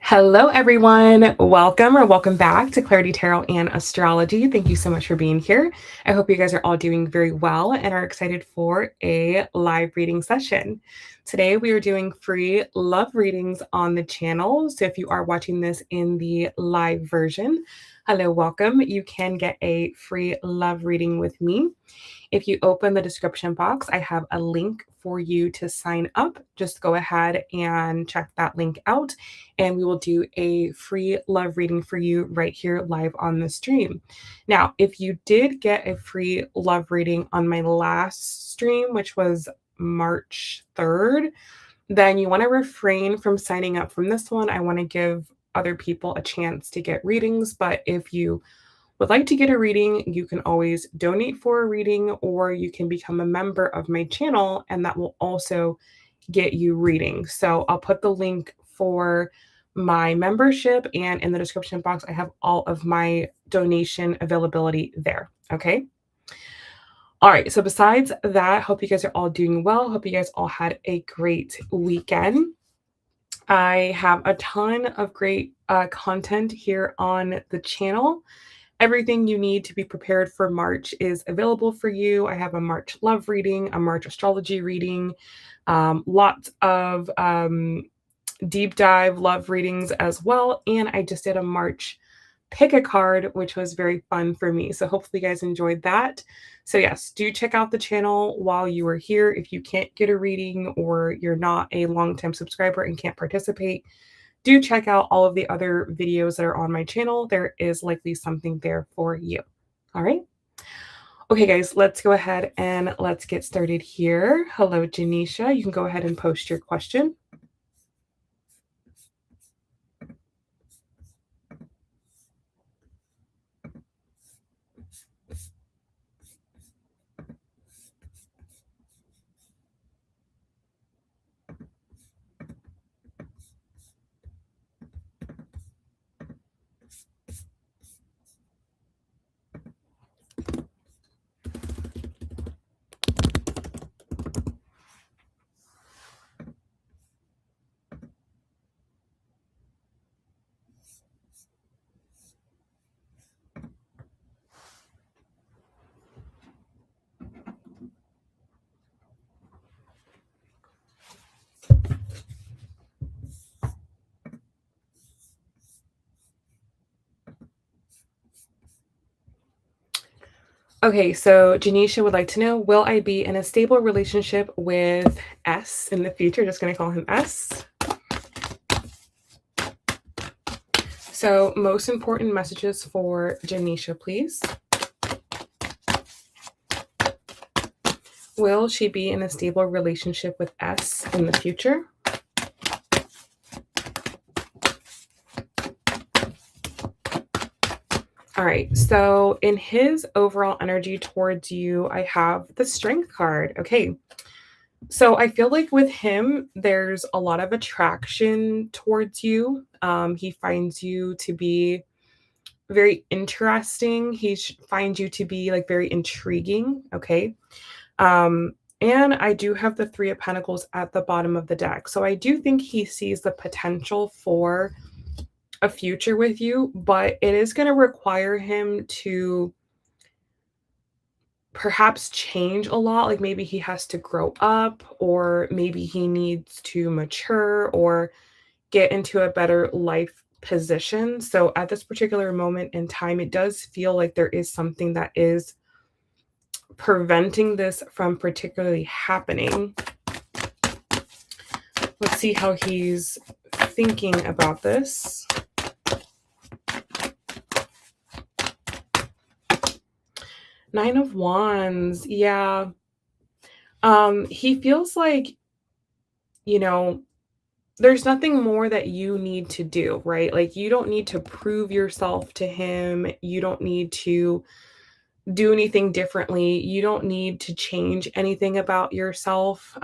Hello, everyone. Welcome back to Clarity Tarot and Astrology. Thank you so much for being here. I hope you guys are all doing very well and are excited for a live reading session. Today, we are doing free love readings on the channel. So if you are watching this in the live version, hello, welcome. You can get a free love reading with me. If you open the description box, I have a link for you to sign up. Just go ahead and check that link out, and we will do a free love reading for you right here live on the stream. Now, if you did get a free love reading on my last stream, which was March 3rd, then you want to refrain from signing up from this one. I want to give other people a chance to get readings, but if you would like to get a reading, you can always donate for a reading or you can become a member of my channel and that will also get you readings. So I'll put the link for my membership and in the description box, I have all of my donation availability there. Okay. All right. So besides that, hope you guys are all doing well. Hope you guys all had a great weekend. I have a ton of great content here on the channel. Everything you need to be prepared for March is available for you. I have a March love reading, a March astrology reading, lots of deep dive love readings as well. And I just did a March pick a card, which was very fun for me. So hopefully you guys enjoyed that. So yes, do check out the channel while you are here. If you can't get a reading or you're not a long-time subscriber and can't participate, do check out all of the other videos that are on my channel. There is likely something there for you. All right. Okay, guys, let's go ahead and let's get started here. Hello, Janisha. You can go ahead and post your question. Okay, so Janisha would like to know, will I be in a stable relationship with S in the future? Just going to call him S. So most important messages for Janisha, please. Will she be in a stable relationship with S in the future? All right, so in his overall energy towards you, I have the Strength card. Okay, so I feel like with him, there's a lot of attraction towards you. He finds you to be very interesting. Finds you to be like very intriguing. Okay. And I do have the Three of Pentacles at the bottom of the deck. So I do think he sees the potential for a future with you, but it is going to require him to perhaps change a lot. Like maybe he has to grow up, or maybe he needs to mature or get into a better life position. So at this particular moment in time, it does feel like there is something that is preventing this from particularly happening. Let's see how he's thinking about this. Nine of Wands. Yeah. He feels like, you know, there's nothing more that you need to do, right? Like you don't need to prove yourself to him. You don't need to do anything differently. You don't need to change anything about yourself.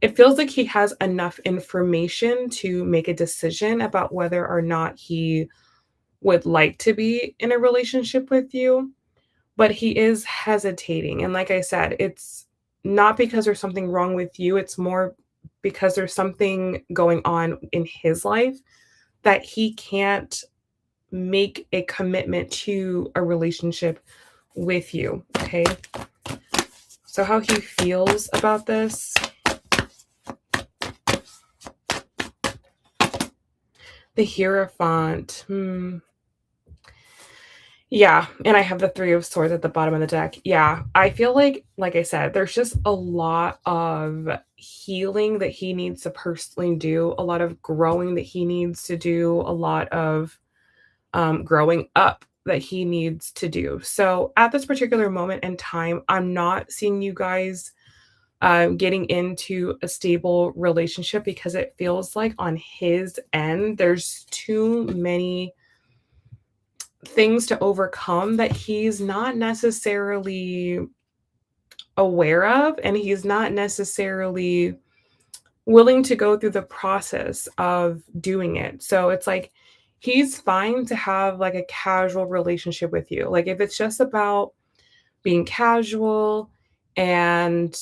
It feels like he has enough information to make a decision about whether or not he would like to be in a relationship with you, but he is hesitating. And like I said, it's not because there's something wrong with you. It's more because there's something going on in his life that he can't make a commitment to a relationship with you, okay? So how he feels about this, the Hierophant. Yeah, and I have the 3 of Swords at the bottom of the deck. Yeah, I feel like I said, there's just a lot of healing that he needs to personally do, a lot of growing that he needs to do, a lot of growing up that he needs to do. So at this particular moment in time, I'm not seeing you guys getting into a stable relationship because it feels like on his end, there's too many things to overcome that he's not necessarily aware of, and he's not necessarily willing to go through the process of doing it. So it's like he's fine to have like a casual relationship with you. Like if it's just about being casual and,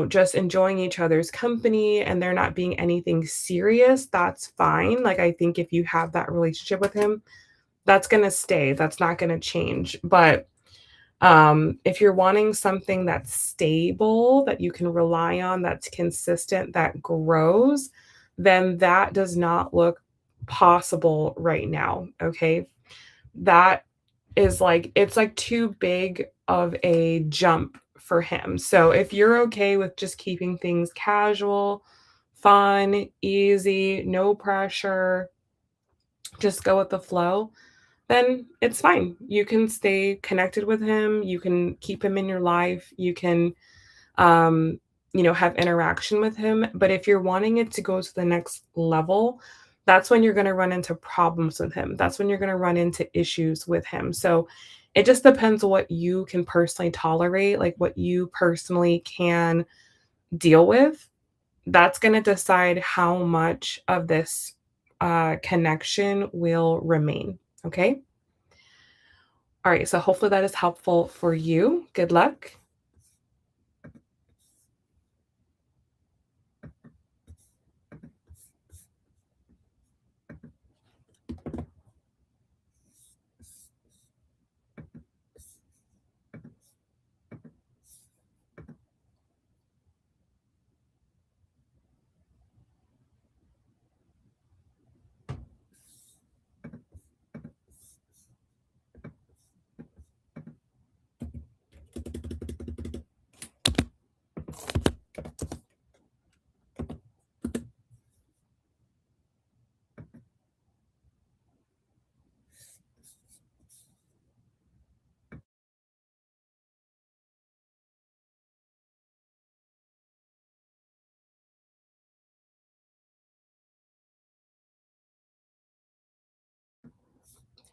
just enjoying each other's company and there not being anything serious, that's fine. Like I think if you have that relationship with him, that's going to stay. That's not going to change. But if you're wanting something that's stable, that you can rely on, that's consistent, that grows, then that does not look possible right now. Okay. That is like, it's like too big of a jump for him. So if you're okay with just keeping things casual, fun, easy, no pressure, just go with the flow, then it's fine. You can stay connected with him. You can keep him in your life. You can, um, have interaction with him. But if you're wanting it to go to the next level, that's when you're going to run into problems with him. That's when you're going to run into issues with him. So it just depends on what you can personally tolerate, like what you personally can deal with. That's going to decide how much of this connection will remain. Okay. All right, so hopefully that is helpful for you. Good luck.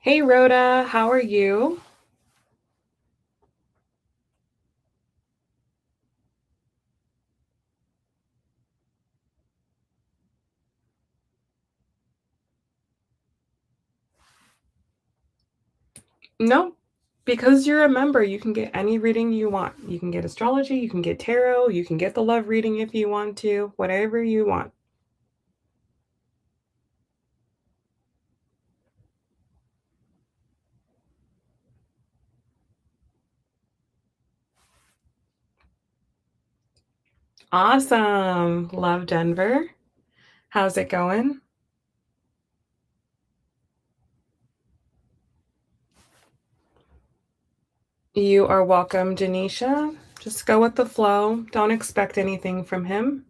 Hey, Rhoda, how are you? No, because you're a member, you can get any reading you want. You can get astrology, you can get tarot, you can get the love reading if you want to, whatever you want. Awesome. Love Denver. How's it going? You are welcome, Denisha. Just go with the flow. Don't expect anything from him.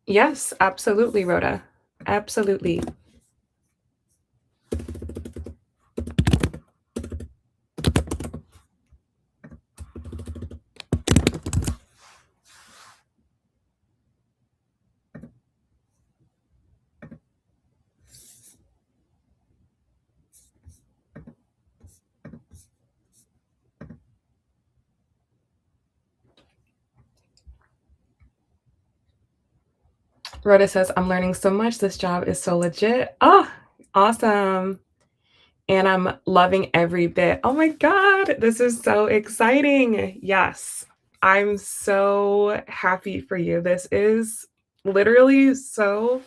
Yes, absolutely, Rhoda. Absolutely. Rhoda says, I'm learning so much. This job is so legit. Oh, awesome. And I'm loving every bit. Oh my God, this is so exciting. Yes, I'm so happy for you. This is literally so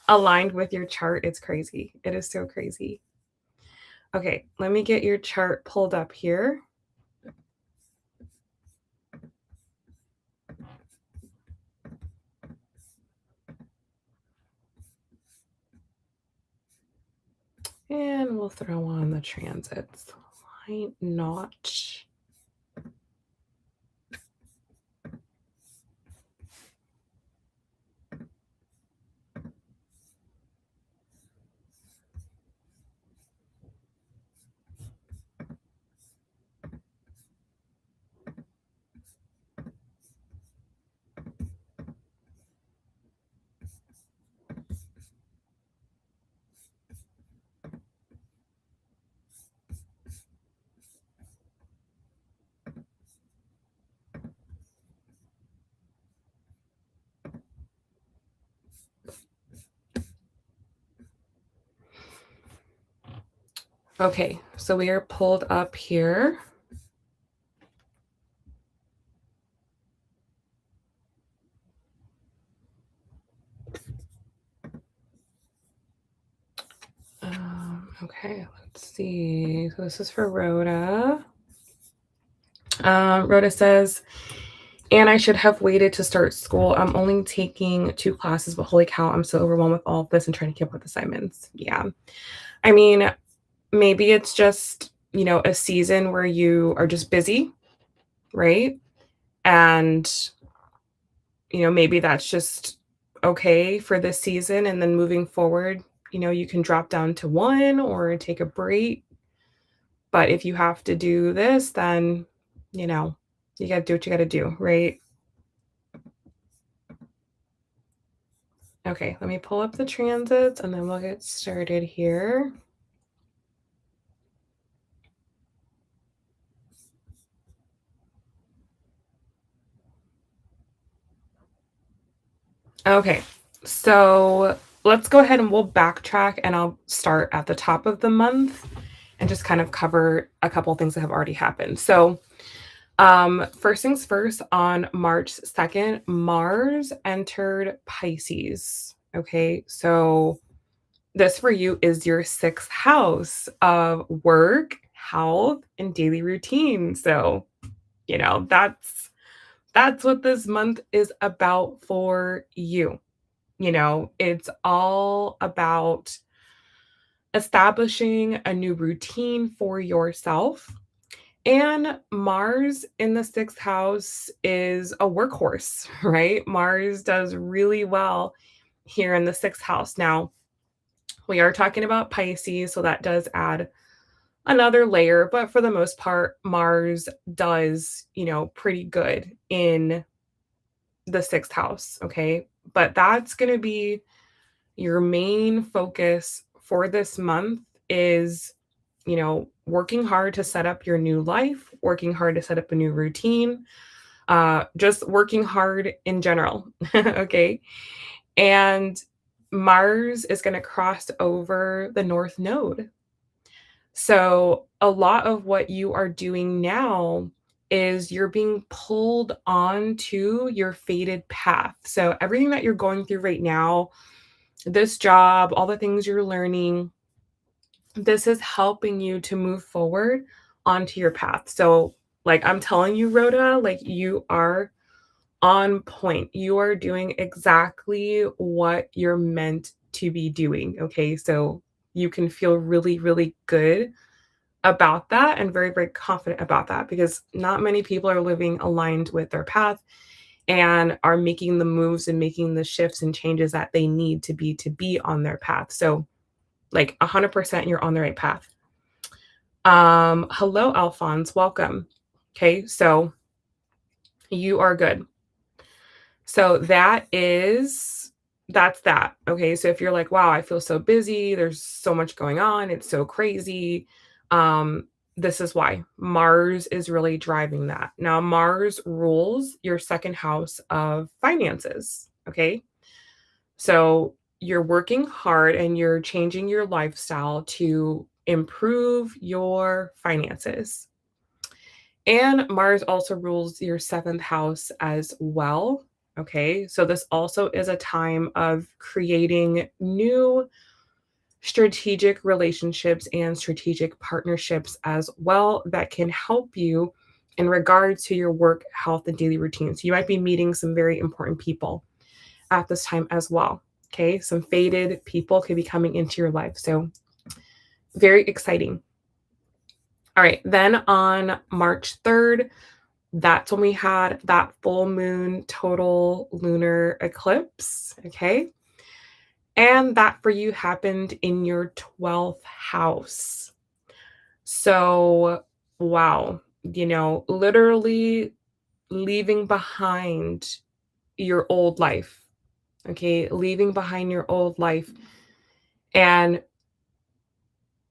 aligned with your chart. It's crazy. It is so crazy. Okay, let me get your chart pulled up here. And we'll throw on the transits. Why not? Okay, so we are pulled up here. Okay, let's see. So this is for Rhoda. Rhoda says, and I should have waited to start school. I'm only taking 2 classes, but holy cow, I'm so overwhelmed with all of this and trying to keep up with assignments. Yeah. I mean, maybe it's just, a season where you are just busy, right? And, maybe that's just okay for this season. And then moving forward, you can drop down to one or take a break. But if you have to do this, then, you got to do what you got to do, right? Okay, let me pull up the transits and then we'll get started here. Okay, so let's go ahead and we'll backtrack and I'll start at the top of the month and just kind of cover a couple things that have already happened. So, first things first, on March 2nd, Mars entered Pisces. Okay, so this for you is your 6th house of work, health, and daily routine. So, that's what this month is about for you. It's all about establishing a new routine for yourself. And Mars in the 6th house is a workhorse, right? Mars does really well here in the 6th house. Now, we are talking about Pisces, so that does add another layer, but for the most part, Mars does, pretty good in the 6th house, okay? But that's going to be your main focus for this month is, working hard to set up your new life, working hard to set up a new routine, just working hard in general, okay? And Mars is going to cross over the North Node. So, a lot of what you are doing now is you're being pulled onto your fated path. So, everything that you're going through right now, this job, all the things you're learning, this is helping you to move forward onto your path. So, like I'm telling you, Rhoda, like you are on point. You are doing exactly what you're meant to be doing. Okay. So, you can feel really, really good about that and very, very confident about that because not many people are living aligned with their path and are making the moves and making the shifts and changes that they need to be on their path. So like 100% you're on the right path. Hello, Alphonse, welcome. Okay, so you are good. So that's that. Okay, so if you're like, wow, I feel so busy, there's so much going on, it's so crazy. This is why Mars is really driving that. Now, Mars rules your 2nd house of finances. Okay, So you're working hard and you're changing your lifestyle to improve your finances. And Mars also rules your seventh house as well. Okay. So this also is a time of creating new strategic relationships and strategic partnerships as well that can help you in regards to your work, health, and daily routines. You might be meeting some very important people at this time as well. Okay. Some fated people could be coming into your life. So, very exciting. All right. Then on March 3rd, that's when we had that full moon total lunar eclipse. Okay. And that for you happened in your 12th house. So, wow, literally leaving behind your old life. Okay. Leaving behind your old life and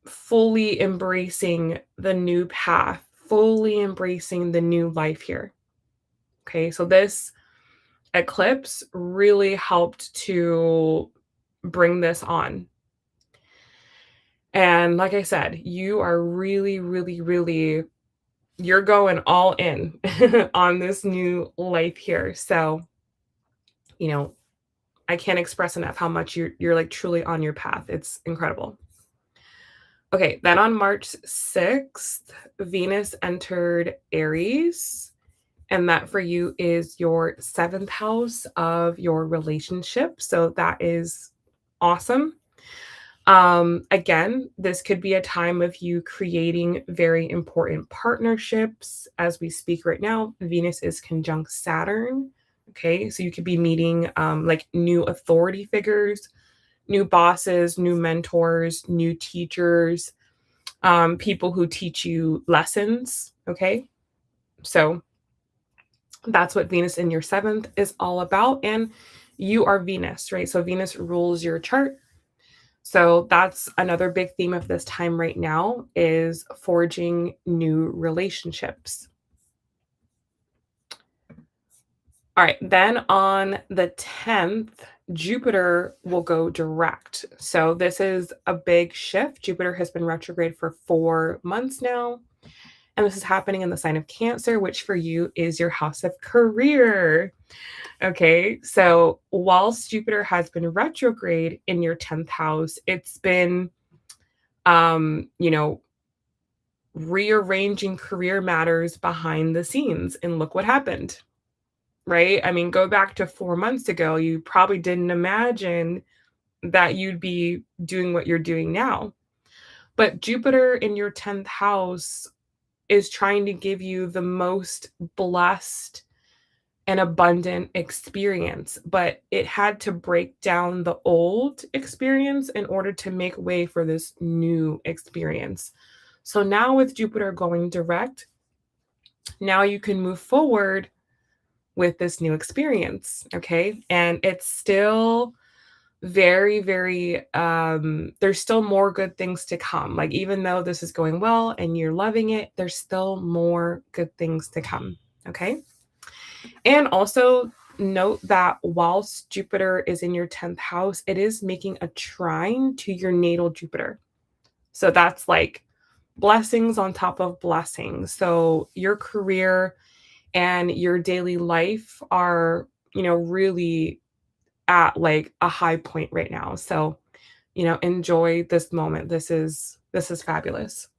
fully embracing the new path, fully embracing the new life here. Okay. So, this eclipse really helped to bring this on. And like I said, you are really, really, really, you're going all in on this new life here. So, you know, I can't express enough how much you're like truly on your path. It's incredible. Okay, then on March 6th, Venus entered Aries, and that for you is your seventh house of your relationship. So that is awesome. Again, this could be a time of you creating very important partnerships. As we speak right now, Venus is conjunct Saturn. Okay, so you could be meeting like new authority figures, new bosses, new mentors, new teachers, people who teach you lessons. Okay, so that's what Venus in your seventh is all about. And you are Venus, right? So Venus rules your chart. So that's another big theme of this time right now is forging new relationships. All right, then on the 10th, Jupiter will go direct. So this is a big shift. Jupiter has been retrograde for 4 months now. And this is happening in the sign of Cancer, which for you is your house of career. Okay, so whilst Jupiter has been retrograde in your 10th house, it's been you know, rearranging career matters behind the scenes. And look what happened, right? I mean, go back to 4 months ago, you probably didn't imagine that you'd be doing what you're doing now. But Jupiter in your 10th house is trying to give you the most blessed and abundant experience, but it had to break down the old experience in order to make way for this new experience. So now with Jupiter going direct, now you can move forward with this new experience. Okay. And it's still very, very, there's still more good things to come. Like, even though this is going well and you're loving it, there's still more good things to come. Okay. And also note that whilst Jupiter is in your 10th house, it is making a trine to your natal Jupiter. So that's like blessings on top of blessings. So your career and your daily life are, really at like a high point right now. So, enjoy this moment. This is fabulous.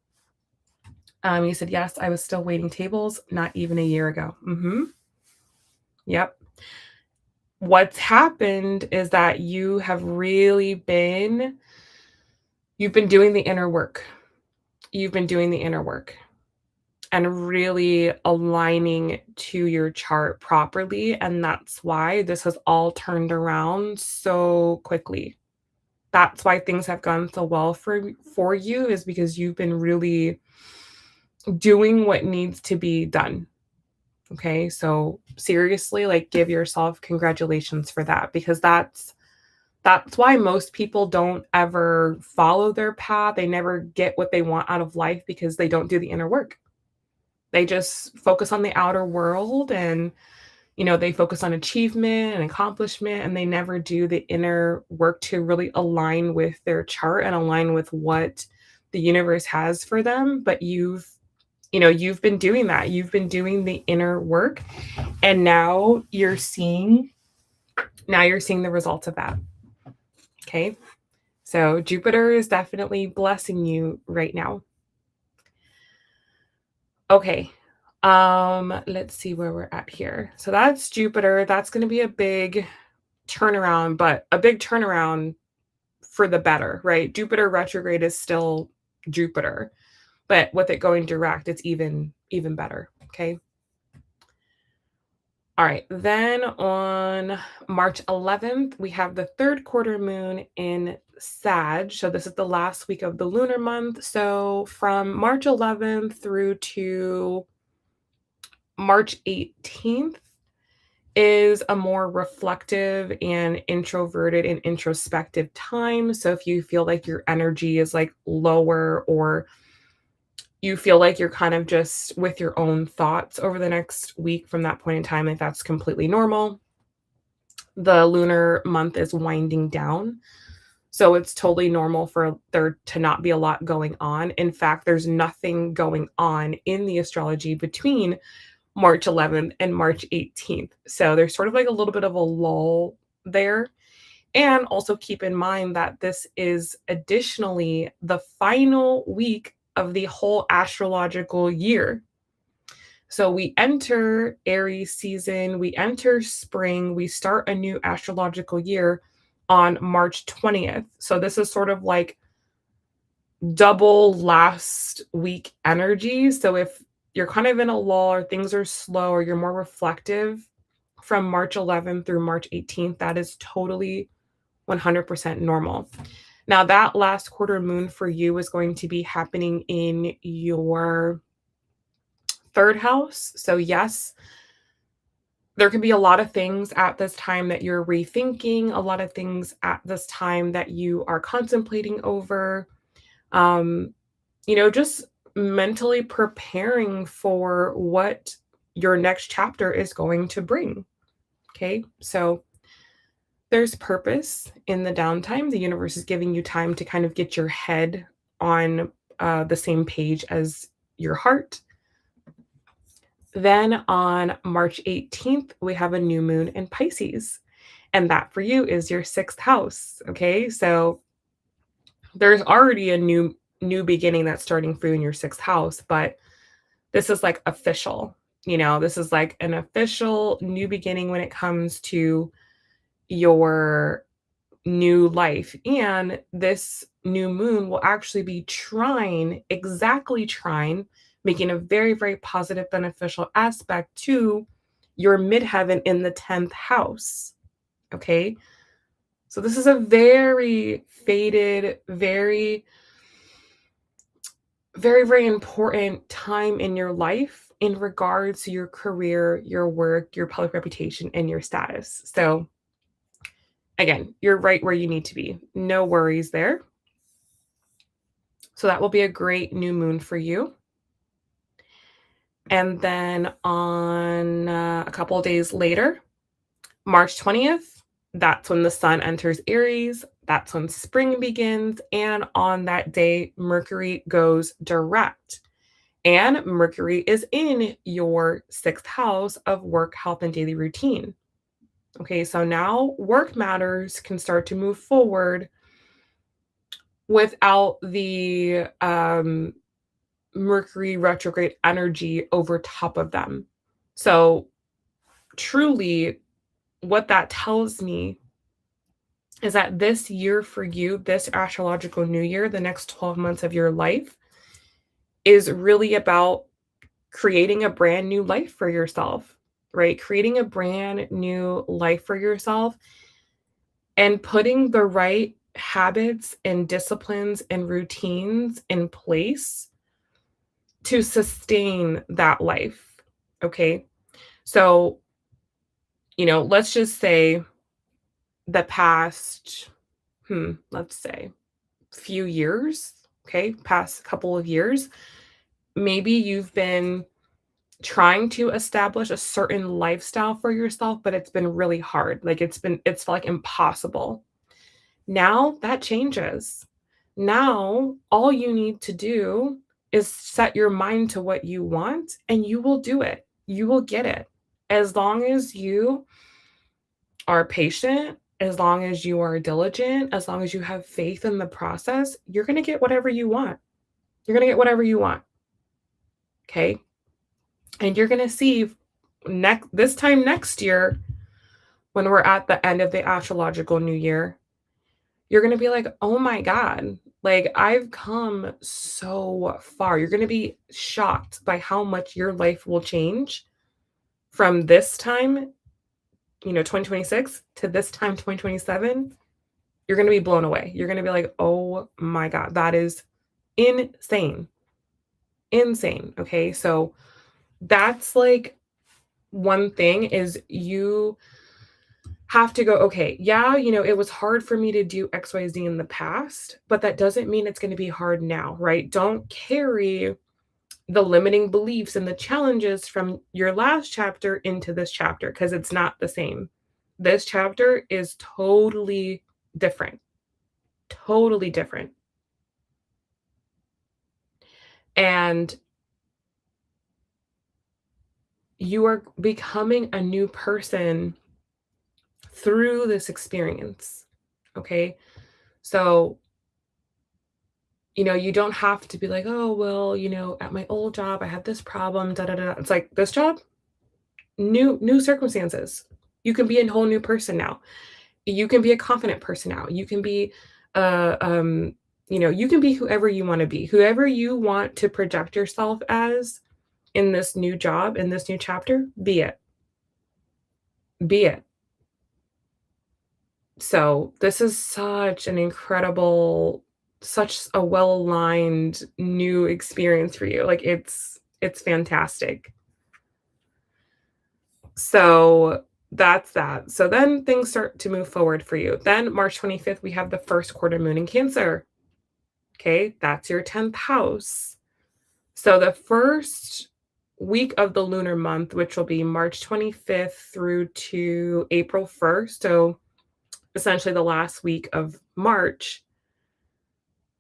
You said yes, I was still waiting tables not even a year ago. Yep. What's happened is that you've been doing the inner work. You've been doing the inner work and really aligning to your chart properly. And that's why this has all turned around so quickly. That's why things have gone so well for you, is because you've been really doing what needs to be done. Okay? So seriously, like, give yourself congratulations for that, because that's why most people don't ever follow their path. They never get what they want out of life because they don't do the inner work. They just focus on the outer world and, They focus on achievement and accomplishment, and they never do the inner work to really align with their chart and align with what the universe has for them. But you've been doing that. You've been doing the inner work, and now you're seeing the results of that. Okay? So Jupiter is definitely blessing you right now. Okay. Let's see where we're at here. So that's Jupiter. That's going to be a big turnaround, but a big turnaround for the better, right? Jupiter retrograde is still Jupiter, but with it going direct, it's even better, okay? All right. Then on March 11th, we have the third quarter moon in Sag. So this is the last week of the lunar month. So from March 11th through to March 18th is a more reflective and introverted and introspective time. So if you feel like your energy is like lower, or you feel like you're kind of just with your own thoughts over the next week from that point in time, like that's completely normal. The lunar month is winding down. So it's totally normal for there to not be a lot going on. In fact, there's nothing going on in the astrology between March 11th and March 18th. So there's sort of like a little bit of a lull there. And also keep in mind that this is additionally the final week of the whole astrological year. So we enter Aries season, we enter spring, we start a new astrological year on March 20th. So this is sort of like double last week energy. So if you're kind of in a lull or things are slow or you're more reflective from March 11th through March 18th, that is totally 100% normal. Now, that last quarter moon for you is going to be happening in your third house. So, yes, there can be a lot of things at this time that you're rethinking, a lot of things at this time that you are contemplating over. Um, just mentally preparing for what your next chapter is going to bring. Okay. So there's purpose in the downtime. The universe is giving you time to kind of get your head on the same page as your heart. Then on March 18th, we have a new moon in Pisces. And that for you is your sixth house. Okay. So there's already a new beginning that's starting for you in your sixth house, but this is like official. This is like an official new beginning when it comes to your new life. And this new moon will actually be exactly trine, making a very, very positive, beneficial aspect to your midheaven in the 10th house. Okay. So this is a very fated, very, very, very important time in your life in regards to your career, your work, your public reputation, and your status. So again, you're right where you need to be. No worries there. So that will be a great new moon for you. And then on a couple of days later, March 20th, that's when the sun enters Aries. That's when spring begins. And on that day, Mercury goes direct. And Mercury is in your sixth house of work, health, and daily routine. Okay, so now work matters can start to move forward without the Mercury retrograde energy over top of them. So, truly, what that tells me is that this year for you, this astrological new year, the next 12 months of your life, is really about creating a brand new life for yourself, right? Creating a brand new life for yourself and putting the right habits and disciplines and routines in place to sustain that life. Okay. So, let's just say the past, let's say few years, okay, past couple of years, maybe you've been trying to establish a certain lifestyle for yourself, but it's been really hard. Like it's like impossible. Now that changes. Now all you need to do is set your mind to what you want and you will do it. You will get it. As long as you are patient, as long as you are diligent, as long as you have faith in the process, you're going to get whatever you want. You're going to get whatever you want. Okay? And you're going to see this time next year when we're at the end of the astrological new year, you're going to be like, "Oh my god, like I've come so far." You're going to be shocked by how much your life will change from this time, 2026 to this time 2027. You're going to be blown away. You're going to be like, "Oh my god, that is insane." Insane, okay? So that's like one thing is you have to go, okay, yeah, it was hard for me to do XYZ in the past, but that doesn't mean it's going to be hard now, right? Don't carry the limiting beliefs and the challenges from your last chapter into this chapter because it's not the same. This chapter is totally different, totally different. And you are becoming a new person through this experience. Okay. So, you don't have to be like, oh, well, at my old job, I had this problem, da da da. It's like this job, new circumstances. You can be a whole new person now. You can be a confident person now. You can be, you can be whoever you want to be, whoever you want to project yourself as in this new job, in this new chapter, be it, be it. So this is such an incredible, such a well-aligned new experience for you. Like it's fantastic. So that's that. So then things start to move forward for you. Then March 25th, we have the first quarter moon in Cancer. Okay, that's your 10th house. So the first week of the lunar month, which will be March 25th through to April 1st. So essentially the last week of March,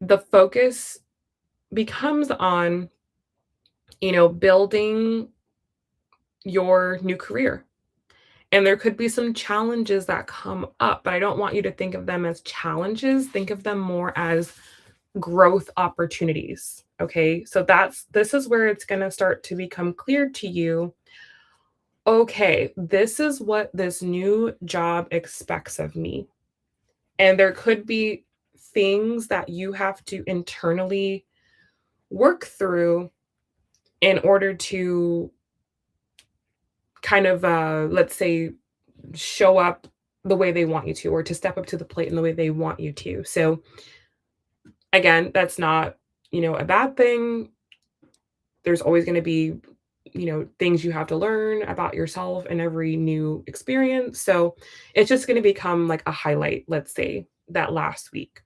the focus becomes on, building your new career. And there could be some challenges that come up, but I don't want you to think of them as challenges. Think of them more as growth opportunities. Okay. So this is where it's going to start to become clear to you. Okay, this is what this new job expects of me. And there could be things that you have to internally work through in order to kind of, let's say, show up the way they want you to, or to step up to the plate in the way they want you to. So, again, that's not, a bad thing. There's always going to be, things you have to learn about yourself in every new experience. So, it's just going to become like a highlight, let's say, that last week.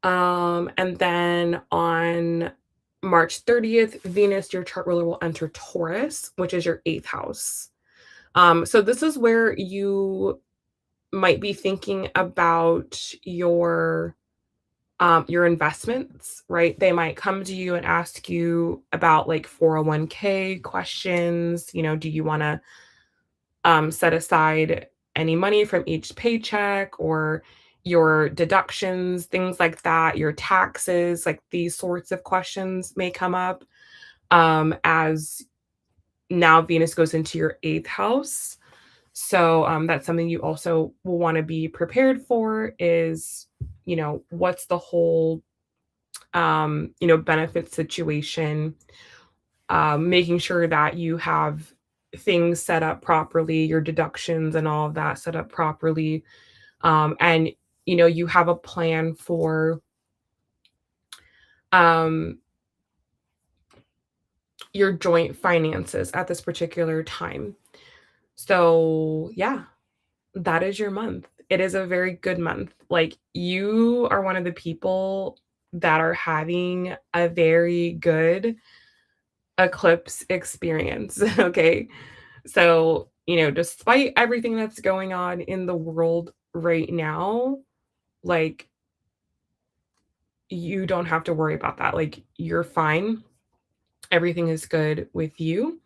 And then on March 30th, Venus, your chart ruler, will enter Taurus, which is your 8th house. So this is where you might be thinking about your investments, right? They might come to you and ask you about like 401k questions. Do you want to set aside any money from each paycheck, or your deductions, things like that, your taxes, like these sorts of questions may come up as now Venus goes into your 8th house. So that's something you also will want to be prepared for is, what's the whole, benefit situation, making sure that you have things set up properly, your deductions and all of that set up properly. And, you have a plan for um, your joint finances at this particular time. So, yeah, that is your month. It is a very good month. Like, you are one of the people that are having a very good eclipse experience. Okay. So, despite everything that's going on in the world right now, like, you don't have to worry about that. Like, you're fine. Everything is good with you.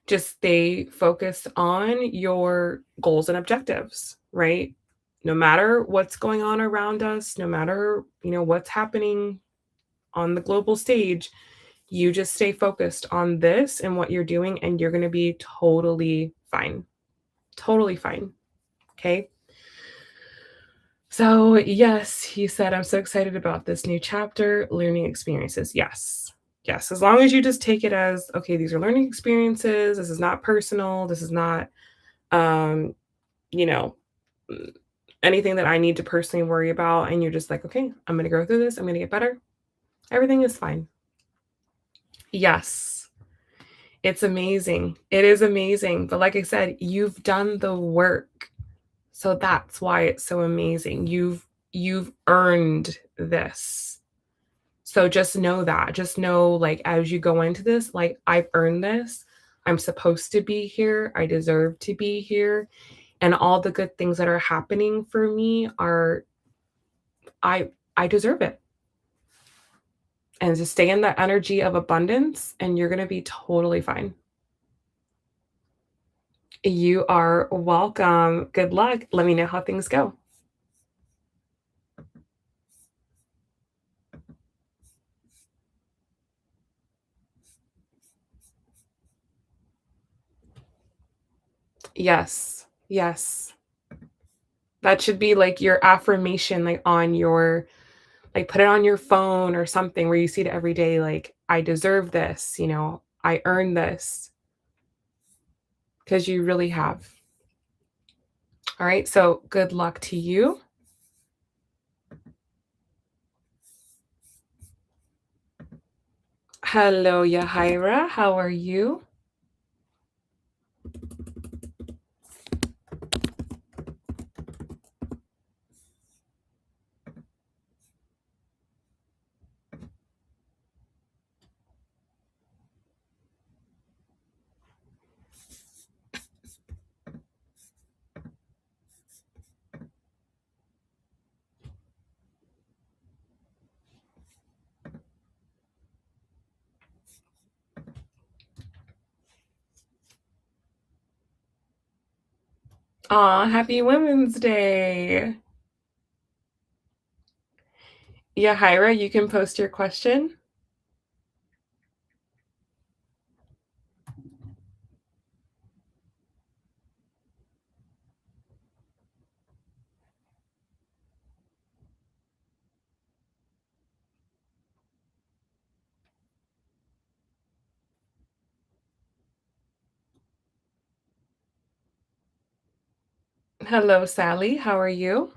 Just stay focused on your goals and objectives, right? No matter what's going on around us, no matter, what's happening on the global stage, you just stay focused on this and what you're doing, and you're going to be totally fine. Totally fine. Okay. So, yes, he said, I'm so excited about this new chapter, learning experiences. Yes. Yes. As long as you just take it as, okay, these are learning experiences. This is not personal. This is not, um, you know, mm, anything that I need to personally worry about. And you're just like, okay, I'm going to go through this. I'm going to get better. Everything is fine. Yes. It's amazing. It is amazing. But like I said, you've done the work. So that's why it's so amazing. You've earned this. So just know that. Just know, like, as you go into this, like, I've earned this. I'm supposed to be here. I deserve to be here. And all the good things that are happening for me are I deserve it. And just stay in that energy of abundance and you're going to be totally fine. You are welcome. Good luck. Let me know how things go. Yes. Yes. That should be like your affirmation, like on your, like put it on your phone or something where you see it every day. Like, I deserve this, I earned this because you really have. All right. So good luck to you. Hello, Yahaira. How are you? Aw, happy Women's Day. Yahaira, you can post your question. Hello, Sally. How are you?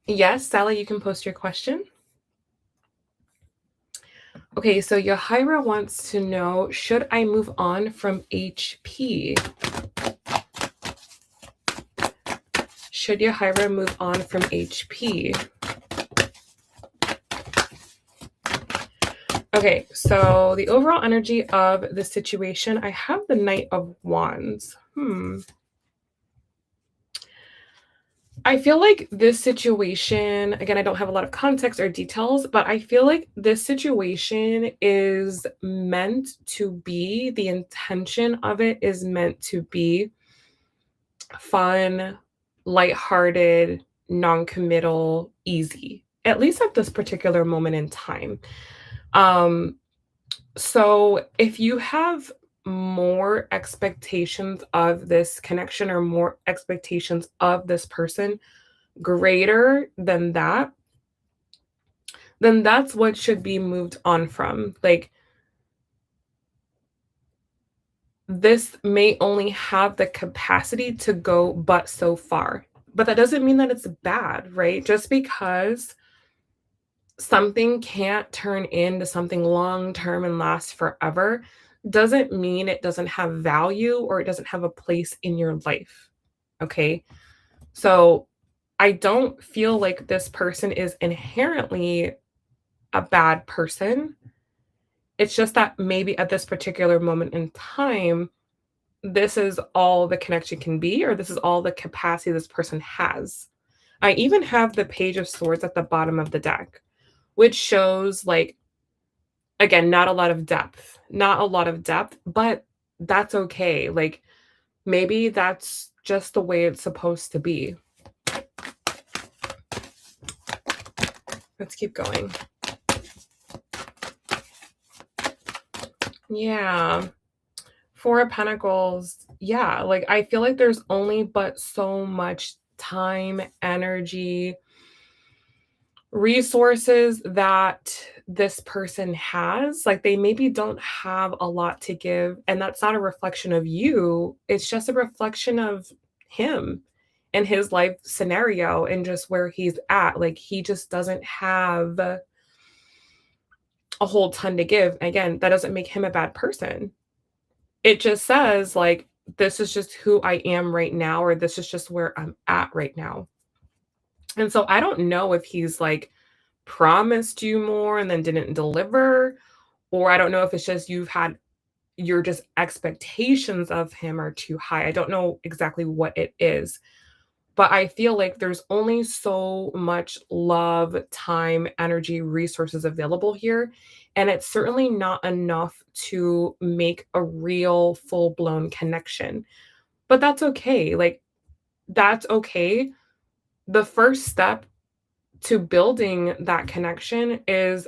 Yes, Sally, you can post your question. Okay, so Yahaira wants to know, should I move on from HP? Should Yahaira move on from HP? Okay, so the overall energy of the situation, I have the Knight of Wands. I feel like this situation, again, I don't have a lot of context or details, but I feel like this situation is meant to be, the intention of it is meant to be fun, lighthearted, non-committal, easy, at least at this particular moment in time. Um, so if you have more expectations of this connection or more expectations of this person greater than that, then that's what should be moved on from. Like, this may only have the capacity to go but so far. But that doesn't mean that it's bad, right? Just because something can't turn into something long term and last forever doesn't mean it doesn't have value or it doesn't have a place in your life. Okay. So I don't feel like this person is inherently a bad person. It's just that maybe at this particular moment in time, this is all the connection can be, or this is all the capacity this person has. I even have the Page of Swords at the bottom of the deck, which shows like, again, not a lot of depth, not a lot of depth, but that's okay. Like maybe that's just the way it's supposed to be. Let's keep going. Yeah. Four of Pentacles. Yeah. Like I feel like there's only but so much time, energy, resources that this person has. Like they maybe don't have a lot to give. And that's not a reflection of you, it's just a reflection of him and his life scenario and just where he's at. Like he just doesn't have a whole ton to give. Again, that doesn't make him a bad person. It just says, like, this is just who I am right now, or this is just where I'm at right now. And so I don't know if he's like promised you more and then didn't deliver, or I don't know if it's just you've had your just expectations of him are too high. I don't know exactly what it is, but I feel like there's only so much love, time, energy, resources available here. And it's certainly not enough to make a real full blown connection. But that's okay. Like, that's okay. The first step to building that connection is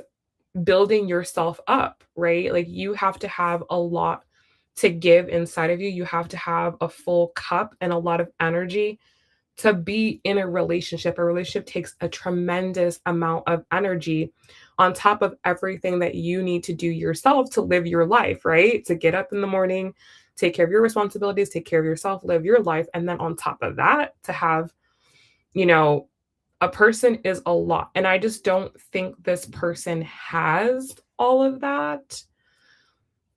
building yourself up, right? Like you have to have a lot to give inside of you. You have to have a full cup and a lot of energy to be in a relationship. A relationship takes a tremendous amount of energy on top of everything that you need to do yourself to live your life, right? To get up in the morning, take care of your responsibilities, take care of yourself, live your life. And then on top of that, to have, you know, a person is a lot. And I just don't think this person has all of that,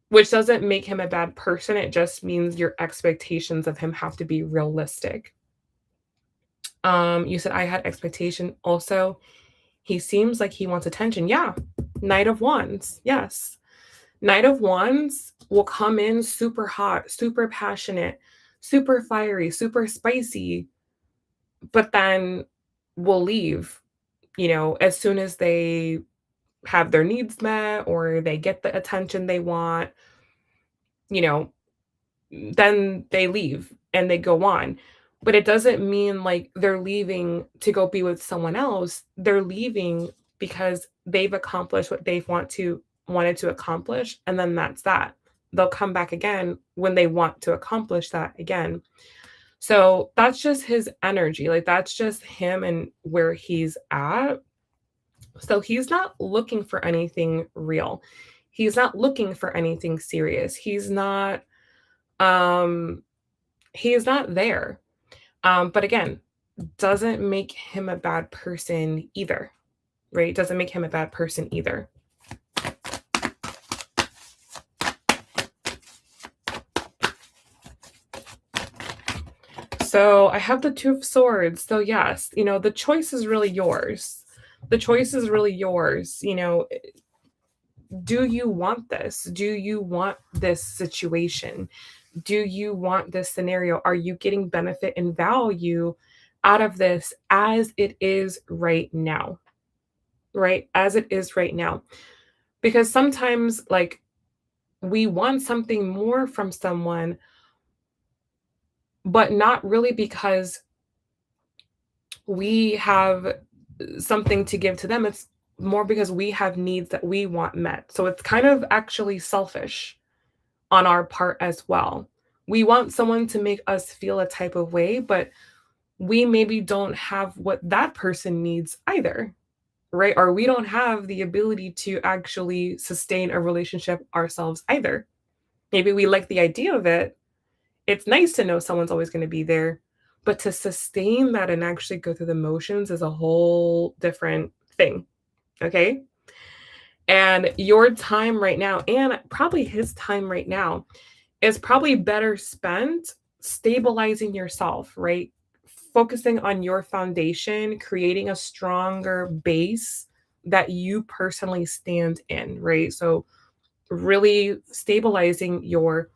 which doesn't make him a bad person. It just means your expectations of him have to be realistic. You said I had expectation also. He seems like he wants attention. Yeah. Knight of Wands. Yes. Knight of Wands will come in super hot, super passionate, super fiery, super spicy, but then will leave, as soon as they have their needs met or they get the attention they want, you know, then they leave and they go on. But it doesn't mean like they're leaving to go be with someone else. They're leaving because they've accomplished what they wanted to accomplish, and then that's that. They'll come back again when they want to accomplish that again. So that's just his energy. Like that's just him and where he's at. So he's not looking for anything real. He's not looking for anything serious. Um he is not there. But again, doesn't make him a bad person either, right? Doesn't make him a bad person either. So I have the Two of Swords. So yes, the choice is really yours. The choice is really yours. Do you want this? Do you want this situation? Do you want this scenario? Are you getting benefit and value out of this as it is right now? Right? As it is right now. Because sometimes, like, we want something more from someone, but not really because we have something to give to them. It's more because we have needs that we want met. So it's kind of actually selfish on our part as well. We want someone to make us feel a type of way, but we maybe don't have what that person needs either, right? Or we don't have the ability to actually sustain a relationship ourselves either. Maybe we like the idea of it. It's nice to know someone's always going to be there, but to sustain that and actually go through the motions is a whole different thing. Okay. And your time right now, and probably his time right now, is probably better spent stabilizing yourself, right? Focusing on your foundation, creating a stronger base that you personally stand in, right? So, really stabilizing your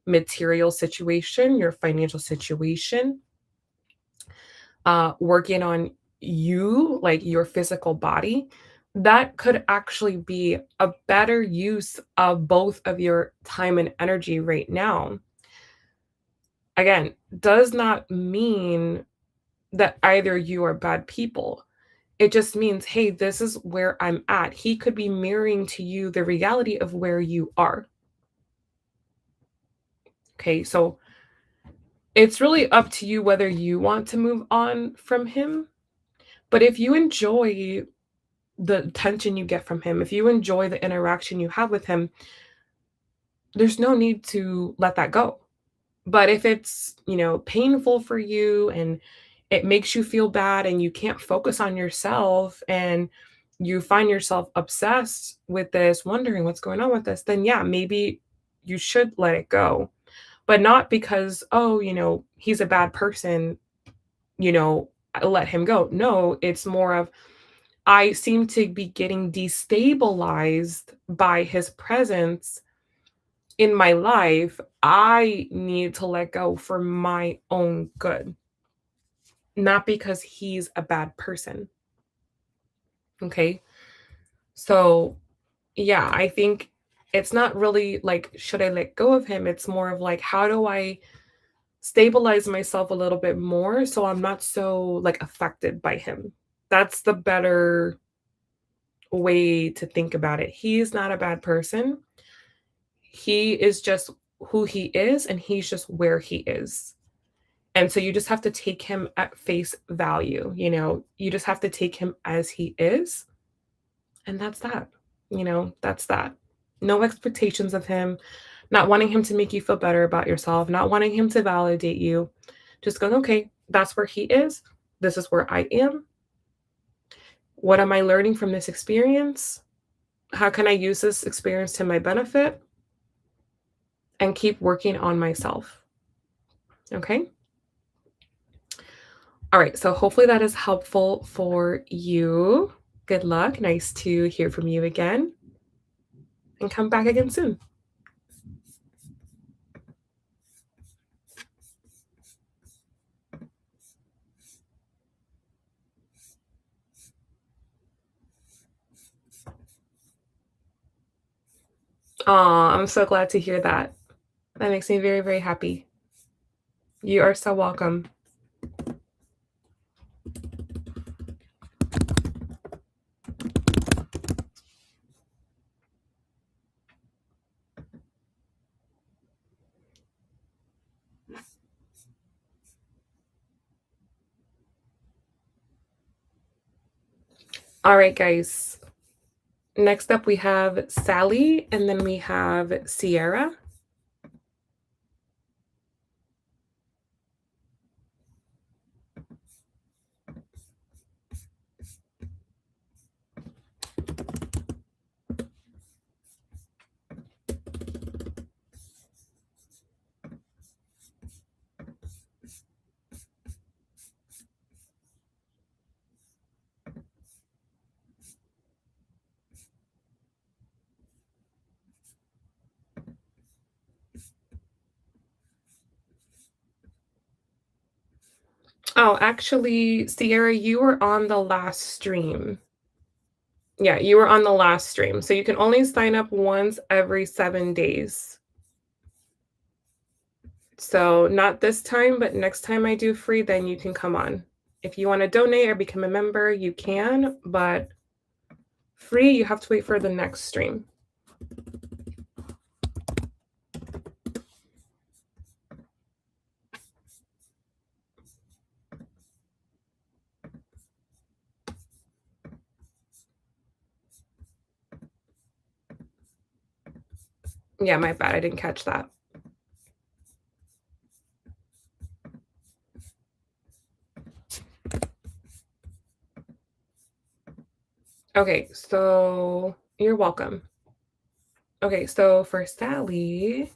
material situation, your financial situation, working on you, like your physical body, that could actually be a better use of both of your time and energy right now. Again, does not mean that either you are bad people. It just means, hey, this is where I'm at. He could be mirroring to you the reality of where you are. Okay, so it's really up to you whether you want to move on from him. But if you enjoy the attention you get from him, if you enjoy the interaction you have with him, there's no need to let that go. But if it's, painful for you and it makes you feel bad and you can't focus on yourself and you find yourself obsessed with this, wondering what's going on with this, then yeah, maybe you should let it go. But not because, oh, he's a bad person, let him go. No, it's more of I seem to be getting destabilized by his presence in my life. I need to let go for my own good, not because he's a bad person. Okay. So, yeah, I think it's not really like, should I let go of him? It's more of like, how do I stabilize myself a little bit more so I'm not so like affected by him? That's the better way to think about it. He's not a bad person. He is just who he is, and he's just where he is. And so you just have to take him at face value, you just have to take him as he is, and that's that. That's that. No expectations of him, not wanting him to make you feel better about yourself, not wanting him to validate you. Just going, okay, that's where he is. This is where I am. What am I learning from this experience? How can I use this experience to my benefit? And keep working on myself. Okay. All right. So hopefully that is helpful for you. Good luck. Nice to hear from you again. And come back again soon. Aw, I'm so glad to hear that. That makes me very, very happy. You are so welcome. All right, guys. Next up, we have Sally, and then we have Sierra. Oh, actually, Sierra, you were on the last stream. Yeah, you were on the last stream. So you can only sign up once every 7 days. So not this time, but next time I do free, then you can come on. If you want to donate or become a member, you can, but free, you have to wait for the next stream. Yeah, my bad. I didn't catch that. Okay, so you're welcome. Okay, so for Sally,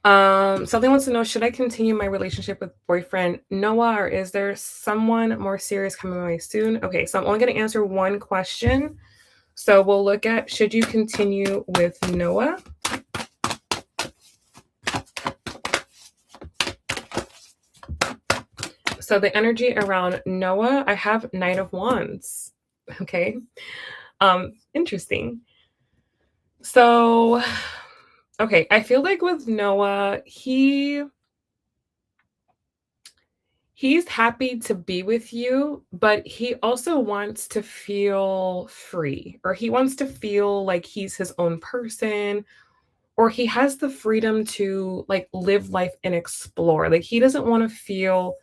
something wants to know, should I continue my relationship with boyfriend Noah, or is there someone more serious coming my way soon? Okay, so I'm only going to answer one question. So we'll look at, should you continue with Noah? So the energy around Noah, I have Knight of Wands. Okay. Interesting. So, okay, I feel like with Noah, he's happy to be with you, but he also wants to feel free, or he wants to feel like he's his own person, or he has the freedom to like live life and explore. Like he doesn't want to feel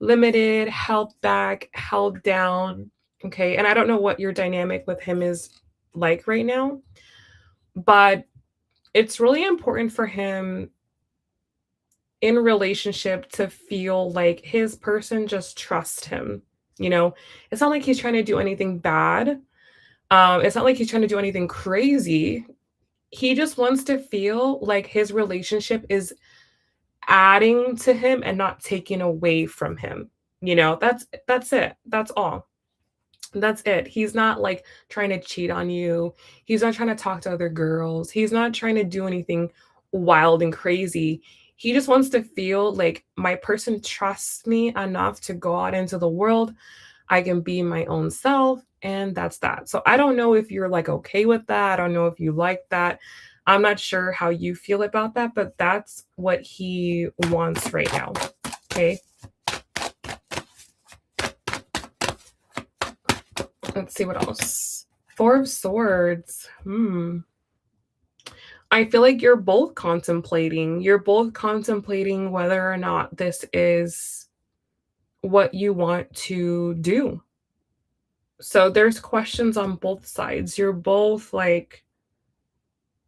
limited, held back, held down. Okay. And I don't know what your dynamic with him is like right now, but it's really important for him in relationship to feel like his person just trust him. You know, it's not like he's trying to do anything bad. It's not like he's trying to do anything crazy. He just wants to feel like his relationship is adding to him and not taking away from him. You know, that's it. That's all. That's it. He's not like trying to cheat on you. He's not trying to talk to other girls. He's not trying to do anything wild and crazy. He just wants to feel like my person trusts me enough to go out into the world. I can be my own self, and that's that. So I don't know if you're like okay with that. I don't know if you like that. I'm not sure how you feel about that, but that's what he wants right now. Okay. Let's see what else. Four of Swords. I feel like you're both contemplating. You're both contemplating whether or not this is what you want to do. So there's questions on both sides. You're both like,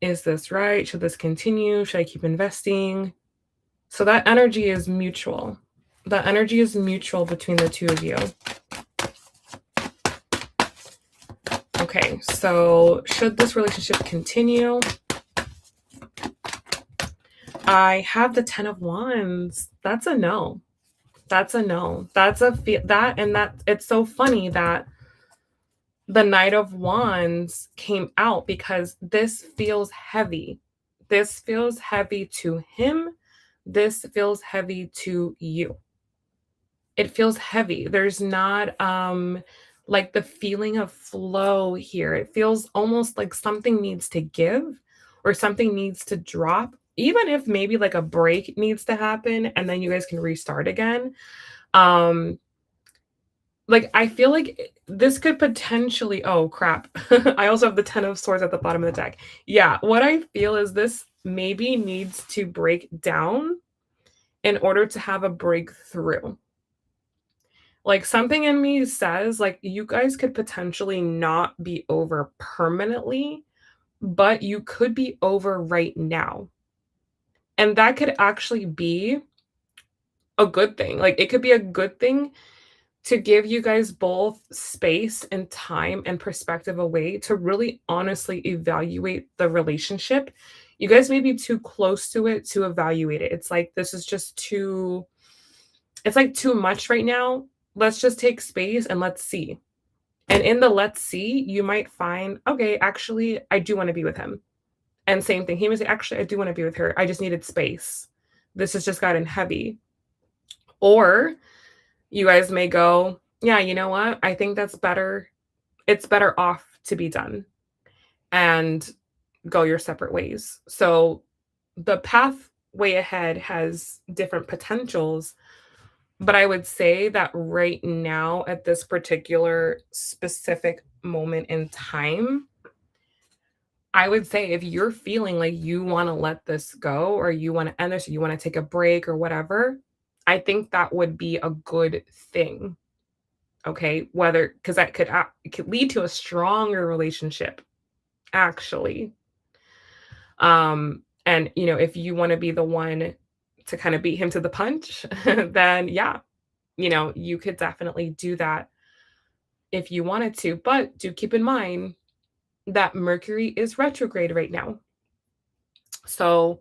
is this right? Should this continue? Should I keep investing? So that energy is mutual. That energy is mutual between the two of you. Okay, so should this relationship continue? I have the 10 of Wands. That's a no. That's a no. That's a that, and that it's so funny that the Knight of Wands came out because this feels heavy. This feels heavy to him. This feels heavy to you. It feels heavy. There's not like the feeling of flow here. It feels almost like something needs to give or something needs to drop, even if maybe like a break needs to happen and then you guys can restart again. Um like I feel like this could potentially, oh crap. I also have the 10 of swords at the bottom of the deck. Yeah, what I feel is this maybe needs to break down in order to have a breakthrough. Like something in me says like you guys could potentially not be over permanently, but you could be over right now. And that could actually be a good thing. Like it could be a good thing to give you guys both space and time and perspective away to really honestly evaluate the relationship. You guys may be too close to it to evaluate it. It's like this is just too it's like too much right now. Let's just take space and let's see. And in the let's see, you might find, okay, actually, I do want to be with him. And same thing. He may say, actually, I do want to be with her. I just needed space. This has just gotten heavy. Or you guys may go, yeah, you know what? I think that's better. It's better off to be done and go your separate ways. So the pathway ahead has different potentials. But I would say that right now, at this particular specific moment in time, I would say if you're feeling like you want to let this go or you want to end this, or you want to take a break or whatever, I think that would be a good thing. Okay. Whether, because that could, it could lead to a stronger relationship, actually. And, you know, if you want to be the one to kind of beat him to the punch, then yeah, you know, you could definitely do that. if you wanted to. But do keep in mind that Mercury is retrograde right now. So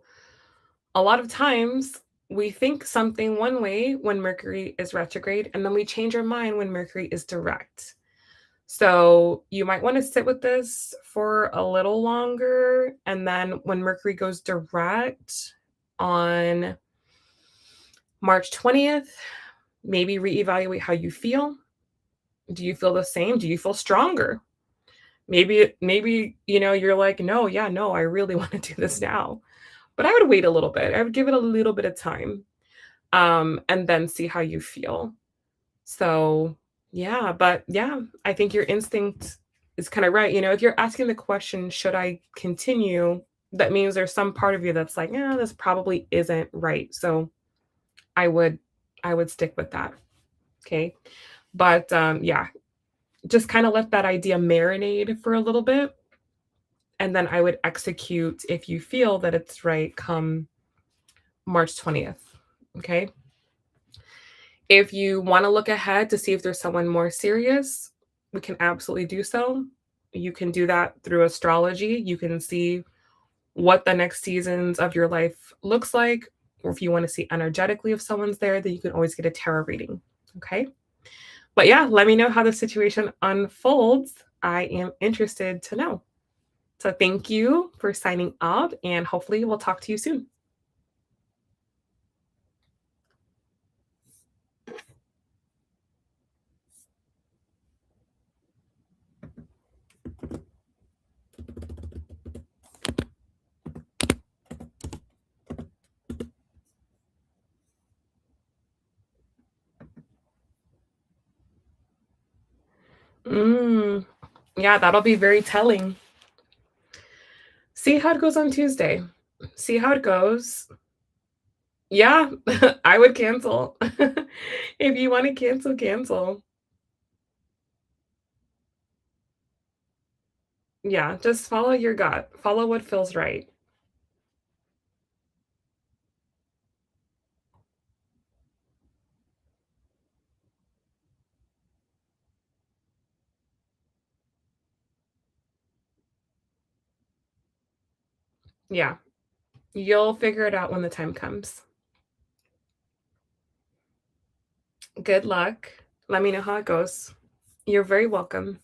a lot of times we think something one way when Mercury is retrograde, and then we change our mind when Mercury is direct. So you might want to sit with this for a little longer. And then when Mercury goes direct on March 20th, maybe reevaluate how you feel. Do you feel the same? Do you feel stronger? Maybe, you're like, no, yeah, no, I really want to do this now. But I would wait a little bit. I would give it a little bit of time, and then see how you feel. So, yeah, but yeah, I think your instinct is kind of right. If you're asking the question, should I continue? That means there's some part of you that's like, yeah, this probably isn't right. So I would I would stick with that. Okay. But yeah, just kind of let that idea marinate for a little bit. And then I would execute if you feel that it's right come March 20th. Okay. If you want to look ahead to see if there's someone more serious, we can absolutely do so. You can do that through astrology. You can see what the next seasons of your life looks like. Or if you want to see energetically if someone's there, then you can always get a tarot reading. Okay. But yeah, let me know how the situation unfolds. I am interested to know. So thank you for signing up, and hopefully we'll talk to you soon. Mm, yeah, that'll be very telling. See how it goes on Tuesday. See how it goes. Yeah, I would cancel. If you want to cancel, cancel. Yeah, just follow your gut. Follow what feels right. Yeah, you'll figure it out when the time comes. Good luck. Let me know how it goes. You're very welcome.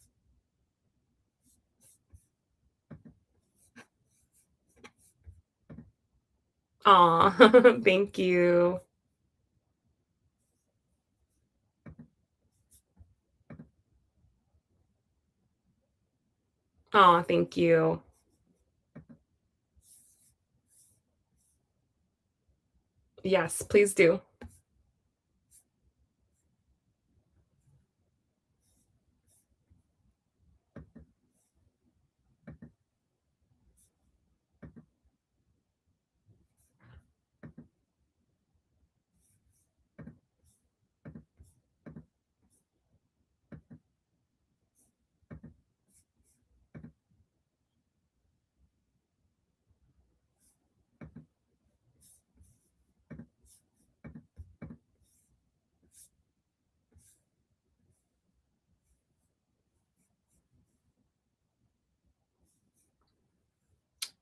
Aw, thank you. Aw, thank you. Yes, please do.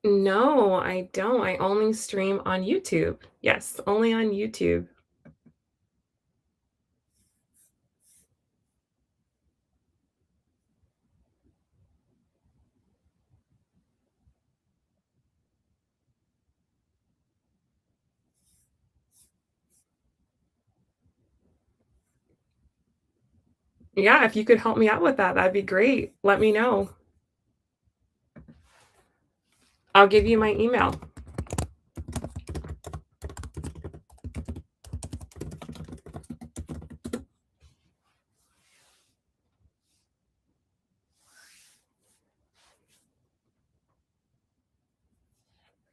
No, I don't. I only stream on YouTube. Yes, only on YouTube. Yeah, if you could help me out with that, that'd be great. Let me know. I'll give you my email.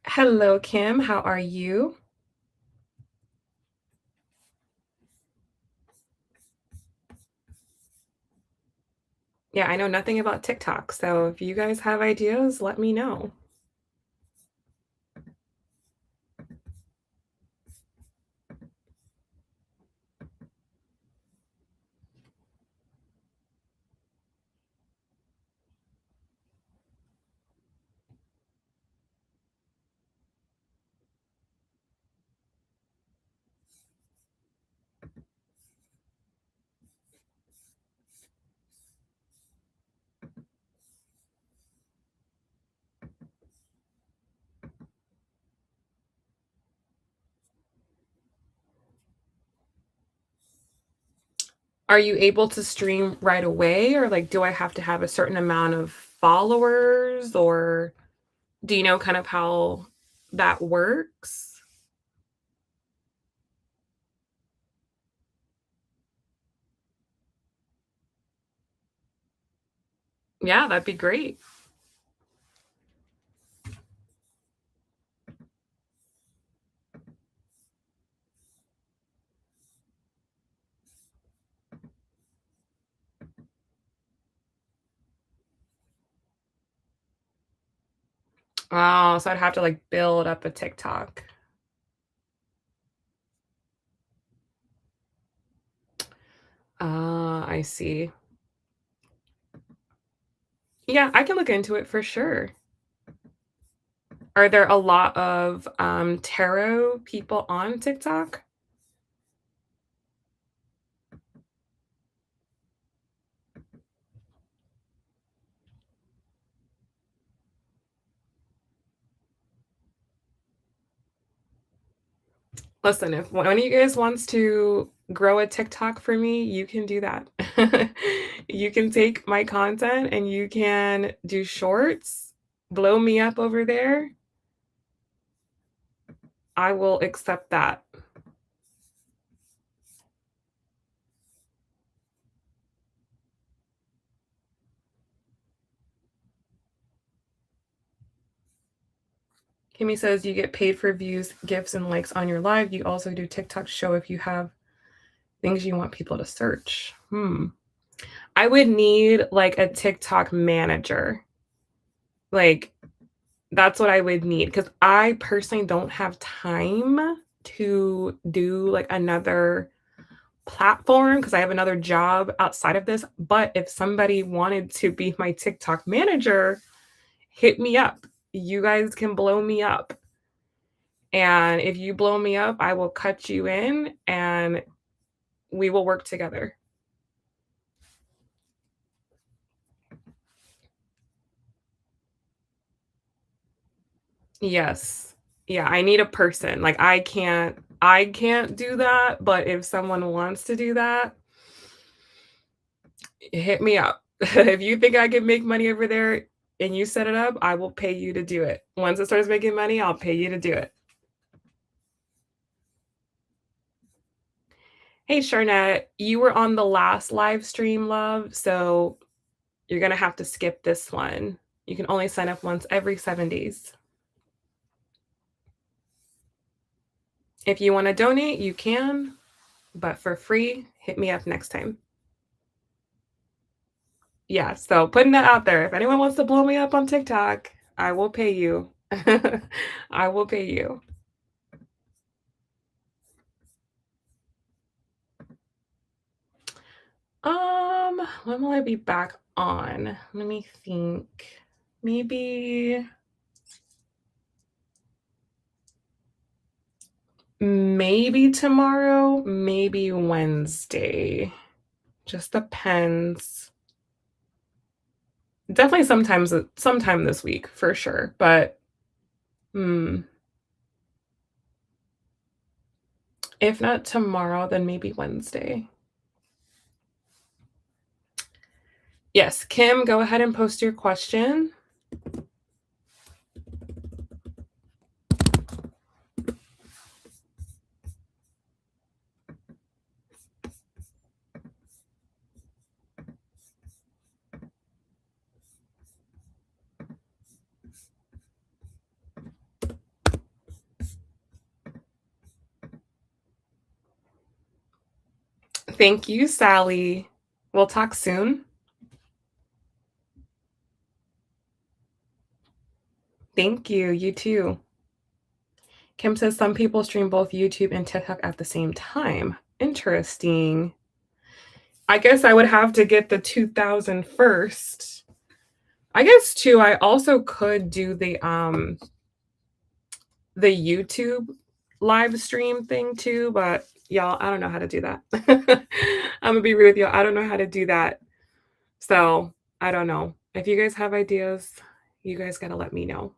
Hello, Kim. How are you? Yeah, I know nothing about TikTok, so if you guys have ideas, let me know. Are you able to stream right away, or like do I have to have a certain amount of followers, or do you know kind of how that works? Yeah, that'd be great. Oh, so I'd have to like build up a TikTok. Ah, I see. Yeah, I can look into it for sure. Are there a lot of tarot people on TikTok? Listen, if one of you guys wants to grow a TikTok for me, you can do that. You can take my content and you can do shorts, blow me up over there. I will accept that. Kimmy says you get paid for views, gifts, and likes on your live. You also do TikTok show if you have things you want people to search. I would need like a TikTok manager. Like that's what I would need because I personally don't have time to do like another platform because I have another job outside of this. But if somebody wanted to be my TikTok manager, hit me up. You guys can blow me up. And if you blow me up, I will cut you in and we will work together. Yes. Yeah, I need a person. Like I can't do that, but if someone wants to do that, hit me up. If you think I can make money over there and you set it up, I will pay you to do it. Once it starts making money, I'll pay you to do it. Hey, Sharnette, you were on the last live stream, love, so you're gonna have to skip this one. You can only sign up once every 7 days. If you want to donate, you can, but for free, hit me up next time. Yeah, so putting that out there. If anyone wants to blow me up on TikTok, I will pay you. I will pay you. When will I be back on? Let me think. Maybe tomorrow, maybe Wednesday. Just depends. Definitely sometime this week for sure, but hmm, if not tomorrow, then maybe Wednesday. Yes, Kim, go ahead and post your question. Thank you, Sally. We'll talk soon. Thank you. You too. Kim says some people stream both YouTube and TikTok at the same time. Interesting. I guess I would have to get the 2000 first. I guess too, I also could do the YouTube live stream thing too, but y'all, I don't know how to do that. I'm gonna be real with you. I don't know how to do that. So I don't know. If you guys have ideas, you guys gotta let me know.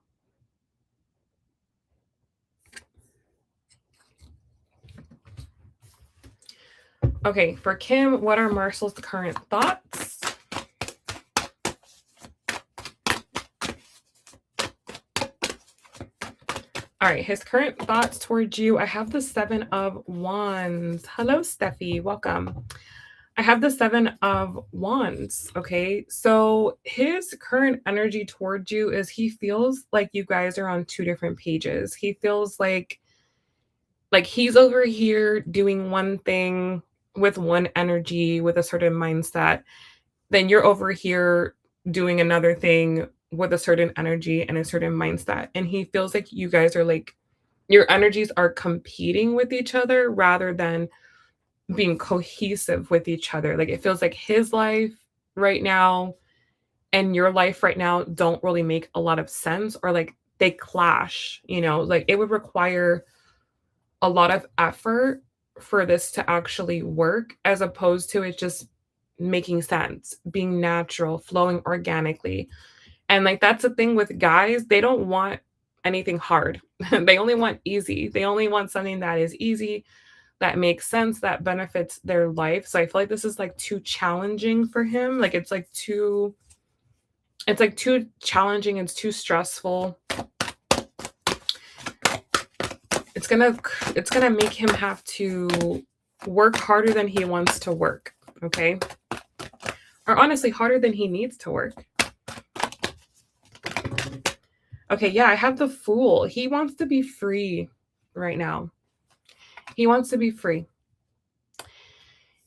Okay, for Kim, what are Marcel's current thoughts? All right, his current thoughts towards you. I have the Seven of Wands. Hello, Steffi. Welcome. I have the Seven of Wands. Okay, so his current energy towards you is he feels like you guys are on two different pages. He feels like he's over here doing one thing with one energy, with a certain mindset, then you're over here doing another thing with a certain energy and a certain mindset. And he feels like you guys are like, your energies are competing with each other rather than being cohesive with each other. Like it feels like his life right now and your life right now don't really make a lot of sense, or like they clash, like it would require a lot of effort for this to actually work, as opposed to it just making sense, being natural, flowing organically. And like that's the thing with guys, they don't want anything hard. They only want easy. They only want something that is easy, that makes sense, that benefits their life. So I feel like this is like too challenging for him. Like it's like too challenging, it's too stressful. It's gonna make him have to work harder than he wants to work, okay? Or honestly, harder than he needs to work. Okay, yeah, I have the Fool. He wants to be free right now. He wants to be free.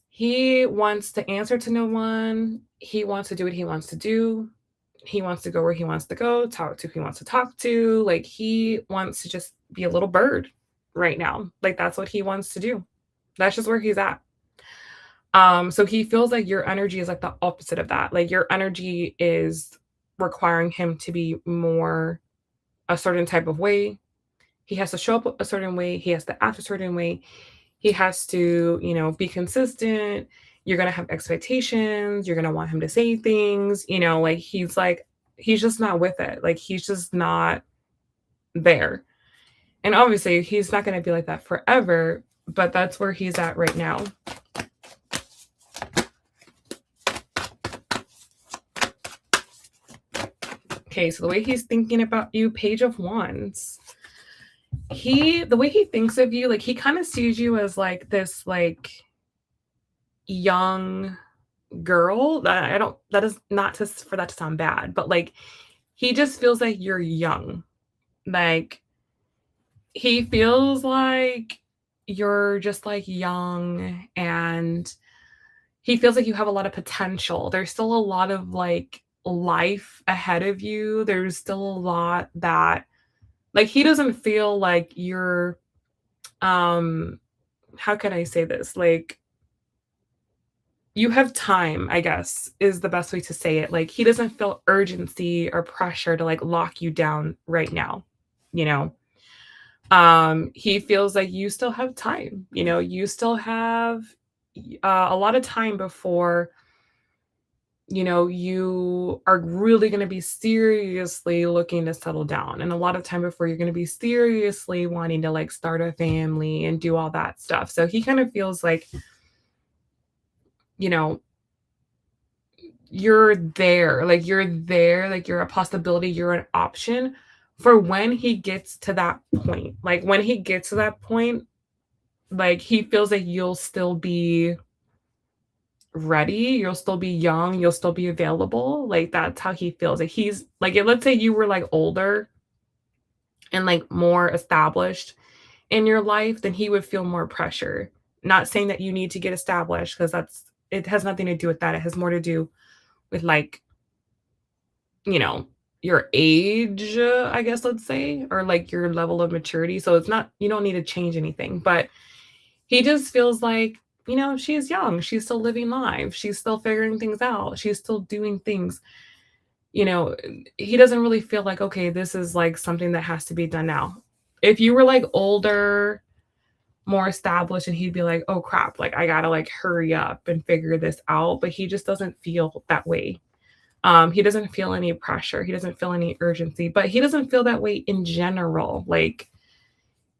He wants to answer to no one. He wants to do what he wants to do. He wants to go where he wants to go, talk to who he wants to talk to. Like he wants to just be a little bird right now. Like that's what he wants to do. That's just where he's at. So he feels like your energy is like the opposite of that. Like your energy is requiring him to be more a certain type of way. He has to show up a certain way. He has to act a certain way. He has to, be consistent. You're going to have expectations. You're going to want him to say things, like he's just not with it. Like he's just not there. And obviously, he's not going to be like that forever, but that's where he's at right now. Okay, so the way he's thinking about you, Page of Wands. The way he thinks of you, like he kind of sees you as like this like young girl. That is not for that to sound bad, but like he just feels like you're young. Like he feels like you're just like young, and he feels like you have a lot of potential. There's still a lot of like life ahead of you. There's still a lot that like he doesn't feel like you're how can I say this? Like you have time, I guess, is the best way to say it. Like he doesn't feel urgency or pressure to like lock you down right now, you know. He feels like you still have time, you still have a lot of time before you are really going to be seriously looking to settle down, and a lot of time before you're going to be seriously wanting to like start a family and do all that stuff. So he kind of feels like, you know, like you're a possibility, you're an option for when he gets to that point. Like when he gets to that point, like he feels like you'll still be ready, you'll still be young, you'll still be available. Like that's how he feels. Like he's like, let's say you were like older and like more established in your life, then he would feel more pressure. Not saying that you need to get established, because it has nothing to do with that. It has more to do with like, your age, I guess, let's say, or like your level of maturity. So it's not, you don't need to change anything, but he just feels like, she's young. She's still living life. She's still figuring things out. She's still doing things. He doesn't really feel like, okay, this is like something that has to be done now. If you were like older, more established, and he'd be like, oh crap, like I gotta like hurry up and figure this out. But he just doesn't feel that way. He doesn't feel any pressure. He doesn't feel any urgency, but he doesn't feel that way in general. Like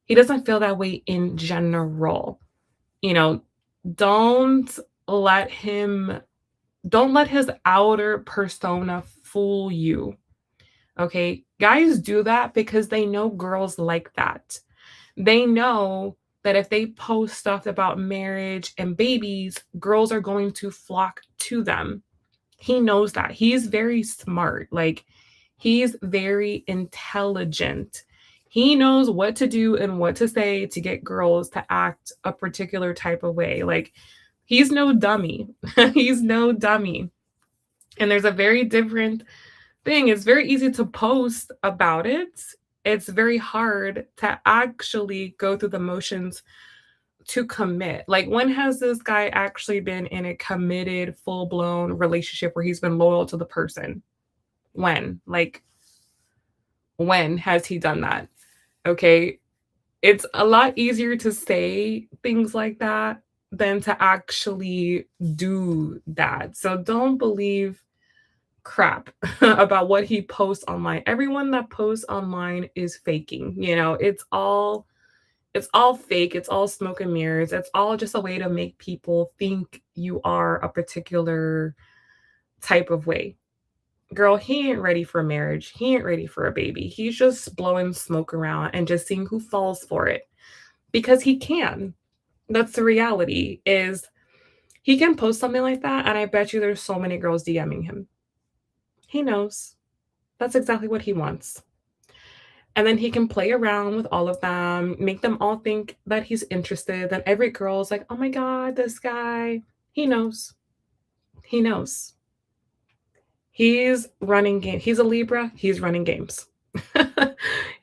he doesn't feel that way in general. You know, Don't let him don't let his outer persona fool you. Okay? Guys do that because they know girls like that. They know that if they post stuff about marriage and babies, girls are going to flock to them. He knows that. He's very smart. Like, he's very intelligent. He knows what to do and what to say to get girls to act a particular type of way. Like, he's no dummy. He's no dummy. And there's a very different thing. It's very easy to post about it. It's very hard to actually go through the motions to commit. Like, when has this guy actually been in a committed, full blown relationship where he's been loyal to the person? When? Like, when has he done that? Okay. It's a lot easier to say things like that than to actually do that. So don't believe crap about what he posts online. Everyone that posts online is faking. It's all fake. It's all smoke and mirrors. It's all just a way to make people think you are a particular type of way. Girl, he ain't ready for marriage. He ain't ready for a baby. He's just blowing smoke around and just seeing who falls for it because he can. That's the reality is he can post something like that and I bet you there's so many girls DMing him. He knows. That's exactly what he wants. And then he can play around with all of them, make them all think that he's interested. Then every girl's like, oh my God, this guy. He knows. He knows. He's running game. He's a Libra. He's running games.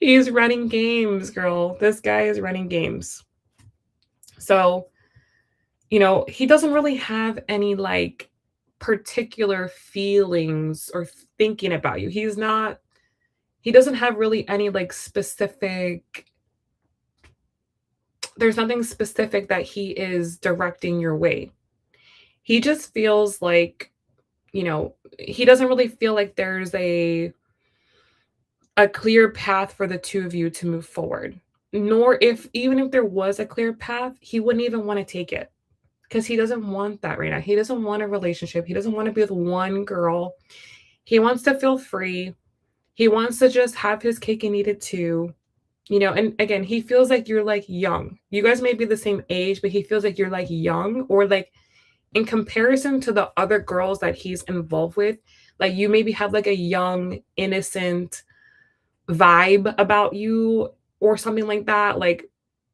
He's running games, girl. This guy is running games. So, he doesn't really have any like particular feelings or thinking about you. He doesn't have really any like specific there's nothing specific that he is directing your way. He just feels like, he doesn't really feel like there's a clear path for the two of you to move forward. Nor if even if there was a clear path, he wouldn't even want to take it because he doesn't want that right now. He doesn't want a relationship. He doesn't want to be with one girl. He wants to feel free. He wants to just have his cake and eat it too. And again, he feels like you're like young. You guys may be the same age, but he feels like you're like young or like in comparison to the other girls that he's involved with, like you maybe have like a young, innocent vibe about you or something like that. Like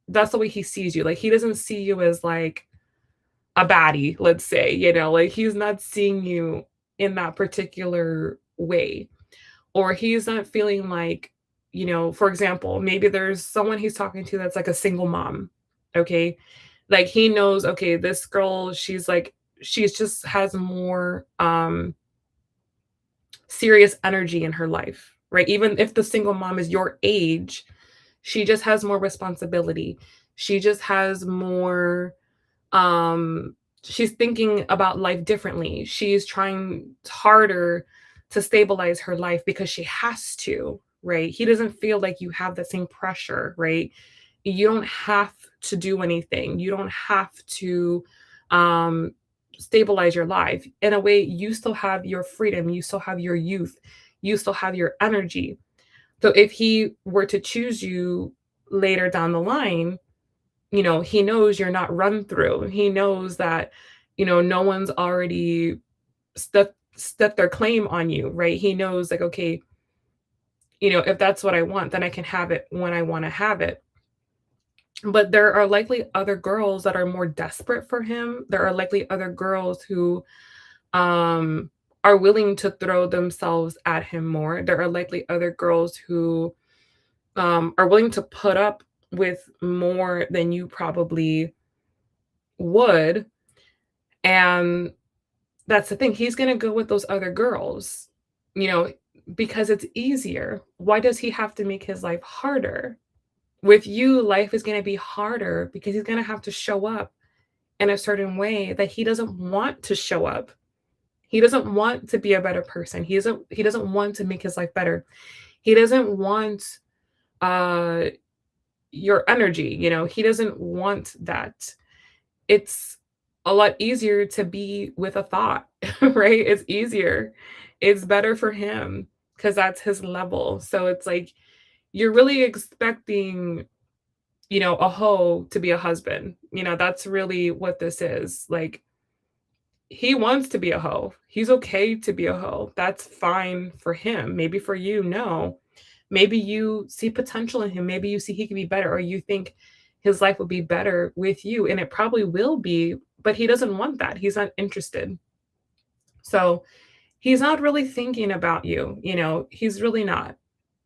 that's the way he sees you. Like he doesn't see you as like a baddie, let's say, like he's not seeing you in that particular way. Or he's not feeling like, for example, maybe there's someone he's talking to that's like a single mom. Okay. Like he knows, okay, this girl, she's just has more serious energy in her life, right? Even if the single mom is your age, she just has more responsibility. She just has more she's thinking about life differently. She's trying harder to stabilize her life because she has to, right? He doesn't feel like you have the same pressure, right? You don't have to do anything. You don't have to um stabilize your life. In a way, you still have your freedom, you still have your youth, you still have your energy. So if he were to choose you later down the line, he knows you're not run through. He knows that, no one's already stepped their claim on you, right? He knows like, okay, if that's what I want, then I can have it when I want to have it. But there are likely other girls that are more desperate for him. There are likely other girls who are willing to throw themselves at him more. There are likely other girls who are willing to put up with more than you probably would. And that's the thing. He's going to go with those other girls, you know, because it's easier. Why does he have to make his life harder? With you, life is going to be harder because he's going to have to show up in a certain way that he doesn't want to show up. He doesn't want to be a better person. He doesn't want to make his life better. He doesn't want your energy, he doesn't want that. It's a lot easier to be with a thought, right? It's easier. It's better for him because that's his level. So it's like you're really expecting, a hoe to be a husband. That's really what this is. Like he wants to be a hoe. He's okay to be a hoe. That's fine for him. Maybe for you, no. Maybe you see potential in him. Maybe you see he could be better, or you think his life would be better with you, and it probably will be, but he doesn't want that. He's not interested. So he's not really thinking about you. He's really not.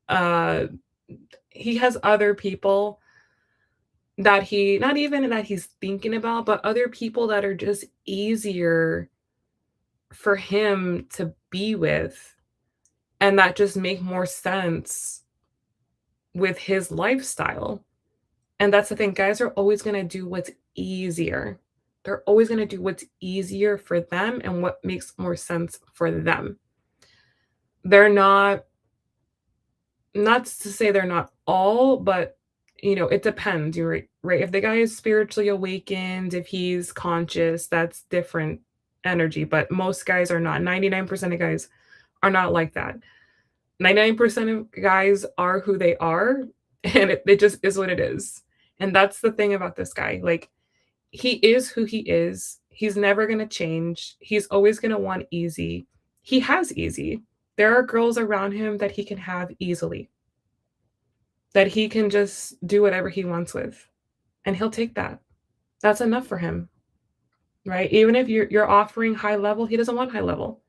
Uh, he has other people that not even that he's thinking about, but other people that are just easier for him to be with and that just make more sense with his lifestyle. And that's the thing, guys are always gonna do what's easier. They're always gonna do what's easier for them and what makes more sense for them. They're not to say they're not all, but, it depends, you're right? If the guy is spiritually awakened, if he's conscious, that's different energy, but most guys are not. 99% of guys are not like that. 99% of guys are who they are, and it just is what it is. And that's the thing about this guy. Like, he is who he is. He's never going to change. He's always going to want easy. He has easy. There are girls around him that he can have easily, that he can just do whatever he wants with. And he'll take that. That's enough for him, right? Even if you're offering high level, he doesn't want high level.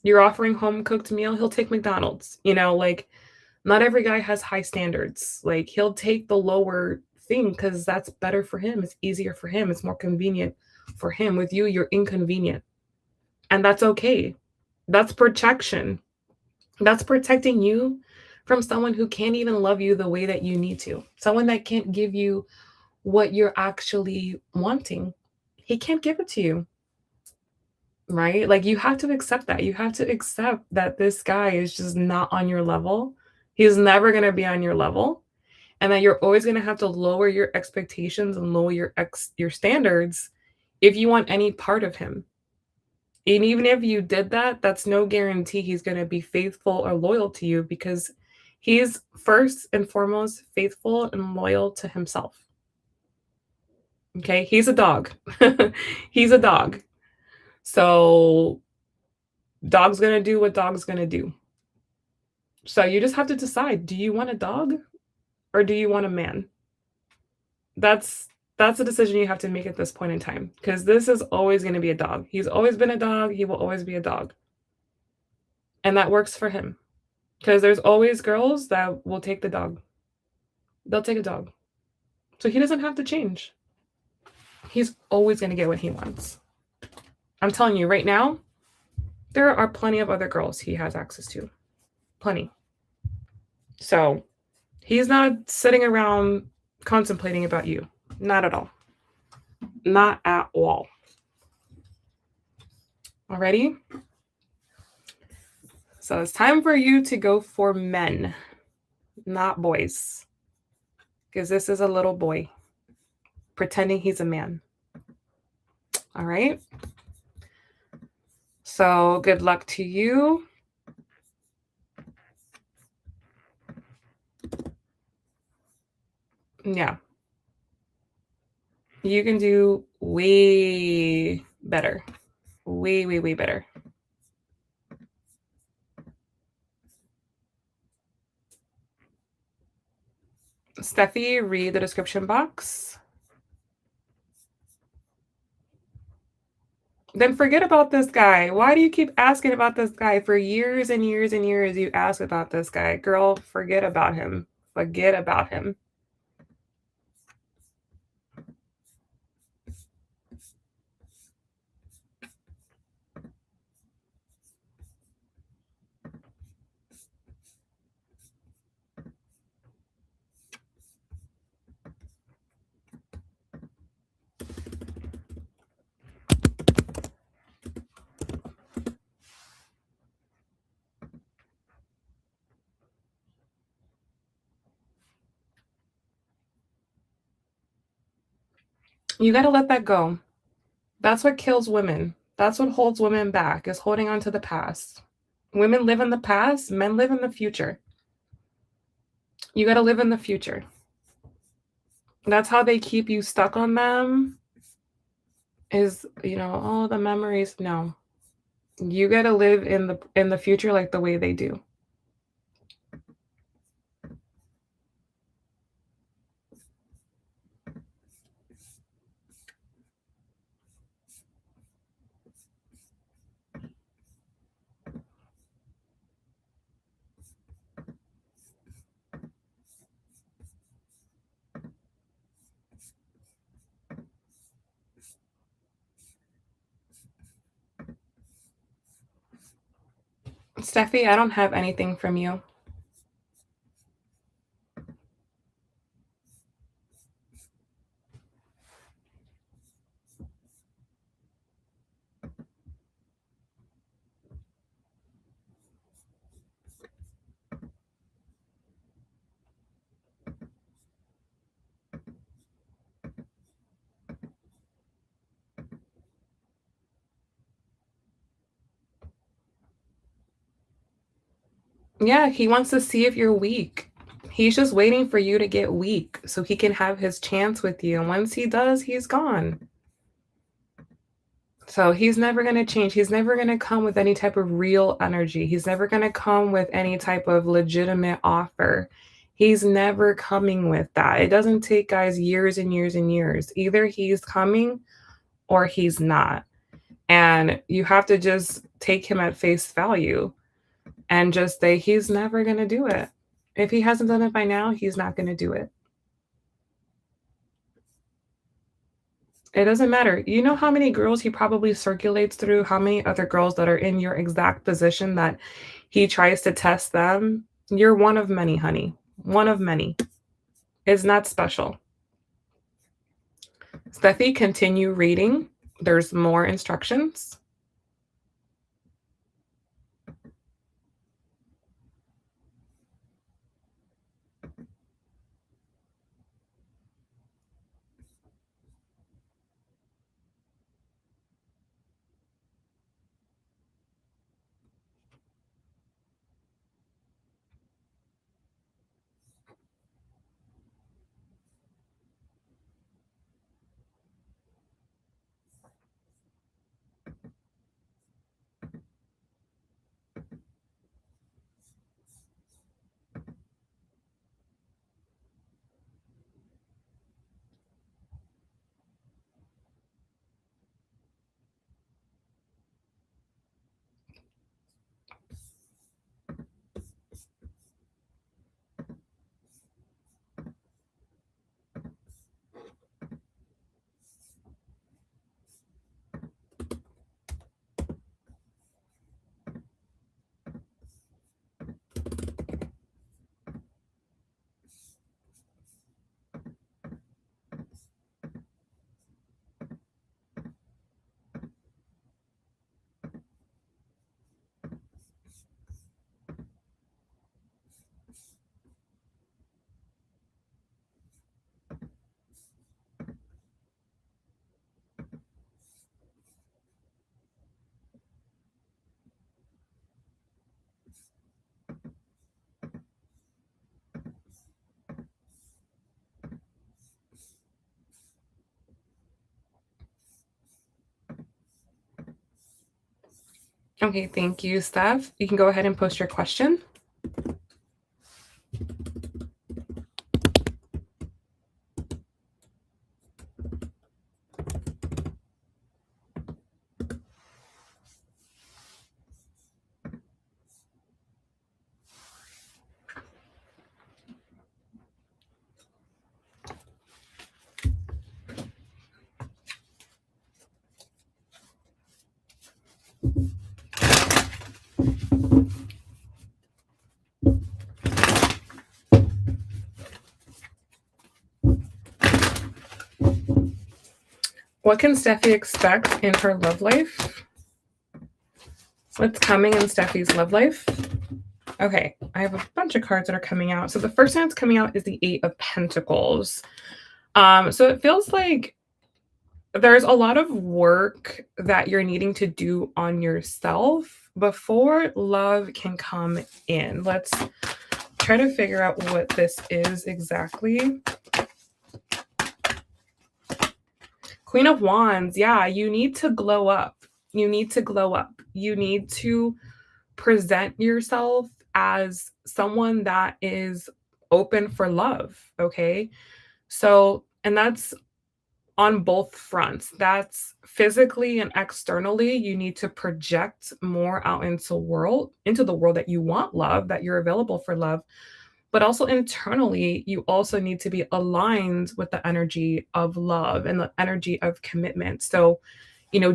You're offering home cooked meal, he'll take McDonald's. Like not every guy has high standards. Like he'll take the lower thing because that's better for him. It's easier for him. It's more convenient for him. With you, you're inconvenient. And that's okay. That's protection. That's protecting you from someone who can't even love you the way that you need to. Someone that can't give you what you're actually wanting. He can't give it to you. Right? Like you have to accept that. You have to accept that this guy is just not on your level. He's never going to be on your level, and that you're always going to have to lower your expectations and lower your standards if you want any part of him. And even if you did that, that's no guarantee he's going to be faithful or loyal to you, because he's first and foremost faithful and loyal to himself. Okay? He's a dog. He's a dog. So dog's going to do what dog's going to do. So you just have to decide, do you want a dog or do you want a man? That's a decision you have to make at this point in time, because this is always going to be a dog. He's always been a dog. He will always be a dog. And that works for him, because there's always girls that will take the dog. They'll take a dog. So he doesn't have to change. He's always going to get what he wants. I'm telling you right now, there are plenty of other girls he has access to. Plenty. So he's not sitting around contemplating about you. Not at all. Not at all. Alrighty? So it's time for you to go for men, not boys. Because this is a little boy pretending he's a man. All right? So good luck to you. Yeah. You can do way better. Way, way, way better. Steffi, read the description box. Then forget about this guy. Why do you keep asking about this guy? For years and years and years, you ask about this guy. Girl, forget about him. Forget about him. You got to let that go. That's what kills women. That's what holds women back, is holding on to the past. Women live in the past, men live in the future. You got to live in the future. That's how they keep you stuck on them, is, oh, the memories. No. You got to live in the future like the way they do. Steffi, I don't have anything from you. Yeah, he wants to see if you're weak. He's just waiting for you to get weak so he can have his chance with you. And once he does, he's gone. So he's never going to change. He's never going to come with any type of real energy. He's never going to come with any type of legitimate offer. He's never coming with that. It doesn't take guys years and years and years. Either he's coming or he's not. And you have to just take him at face value and just say he's never going to do it. If he hasn't done it by now, he's not going to do it. It doesn't matter. You know how many girls he probably circulates through, how many other girls that are in your exact position that he tries to test them? You're one of many, honey. One of many. It's not special. Steffi, continue reading. There's more instructions. Okay, thank you, Steph. You can go ahead and post your question. What can Steffi expect in her love life? What's coming in Steffi's love life? Okay, I have a bunch of cards that are coming out. So the first one that's coming out is the Eight of Pentacles. So it feels like There's a lot of work that you're needing to do on yourself before love can come in. Let's try to figure out what this is exactly. Queen of Wands. Yeah, you need to glow up. You need to glow up. You need to present yourself as someone that is open for love. Okay. So, and that's on both fronts. That's physically and externally. You need to project more out into the world that you want love, that you're available for love. But also internally, you also need to be aligned with the energy of love and the energy of commitment. So,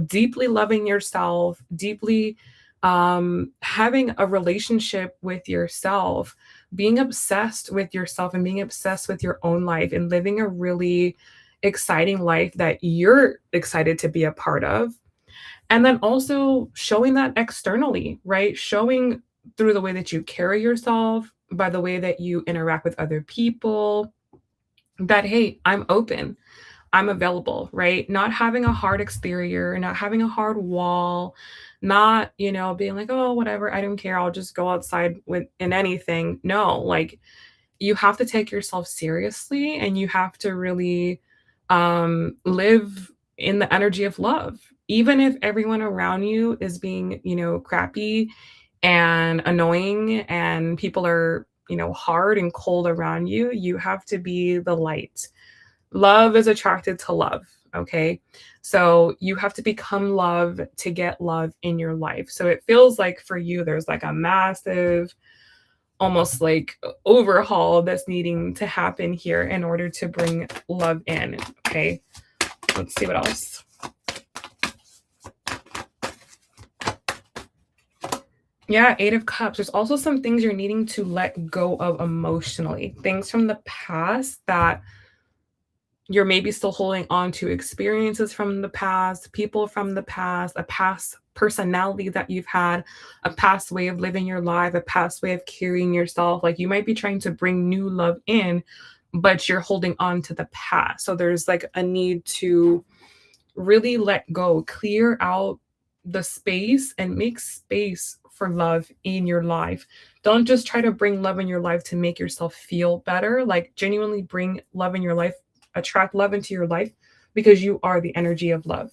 deeply loving yourself, deeply having a relationship with yourself, being obsessed with yourself and being obsessed with your own life and living a really exciting life that you're excited to be a part of. And then also showing that externally, right? Showing through the way that you carry yourself, by the way that you interact with other people, that, hey, I'm open, I'm available, right? Not having a hard exterior, not having a hard wall, not, being like, oh, whatever, I don't care. I'll just go outside with in anything. No, like you have to take yourself seriously and you have to really live in the energy of love. Even if everyone around you is being, crappy and annoying and people are, hard and cold around you, you have to be the light. Love is attracted to love. Okay. So you have to become love to get love in your life. So it feels like for you, there's like a massive, almost like overhaul that's needing to happen here in order to bring love in. Okay. Let's see what else. Yeah, Eight of Cups. There's also some things you're needing to let go of emotionally, things from the past that you're maybe still holding on to, experiences from the past, people from the past, a past personality that you've had, a past way of living your life, a past way of carrying yourself. Like you might be trying to bring new love in, but you're holding on to the past. So there's like a need to really let go, clear out the space and make space for love in your life. Don't just try to bring love in your life to make yourself feel better. Like genuinely bring love in your life, attract love into your life because you are the energy of love.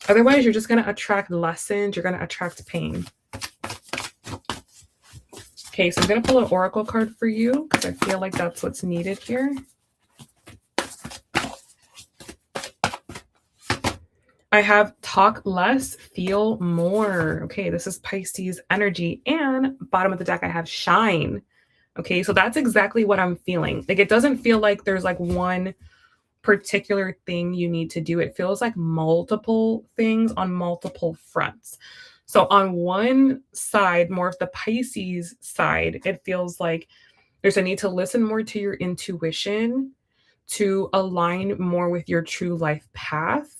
Otherwise, you're just going to attract lessons, you're going to attract pain. Okay, so I'm going to pull an oracle card for you because I feel like that's what's needed here. I have talk less, feel more. Okay, this is Pisces energy. And bottom of the deck, I have shine. Okay, so that's exactly what I'm feeling. Like it doesn't feel like there's like one particular thing you need to do. It feels like multiple things on multiple fronts. So on one side, more of the Pisces side, it feels like there's a need to listen more to your intuition, to align more with your true life path,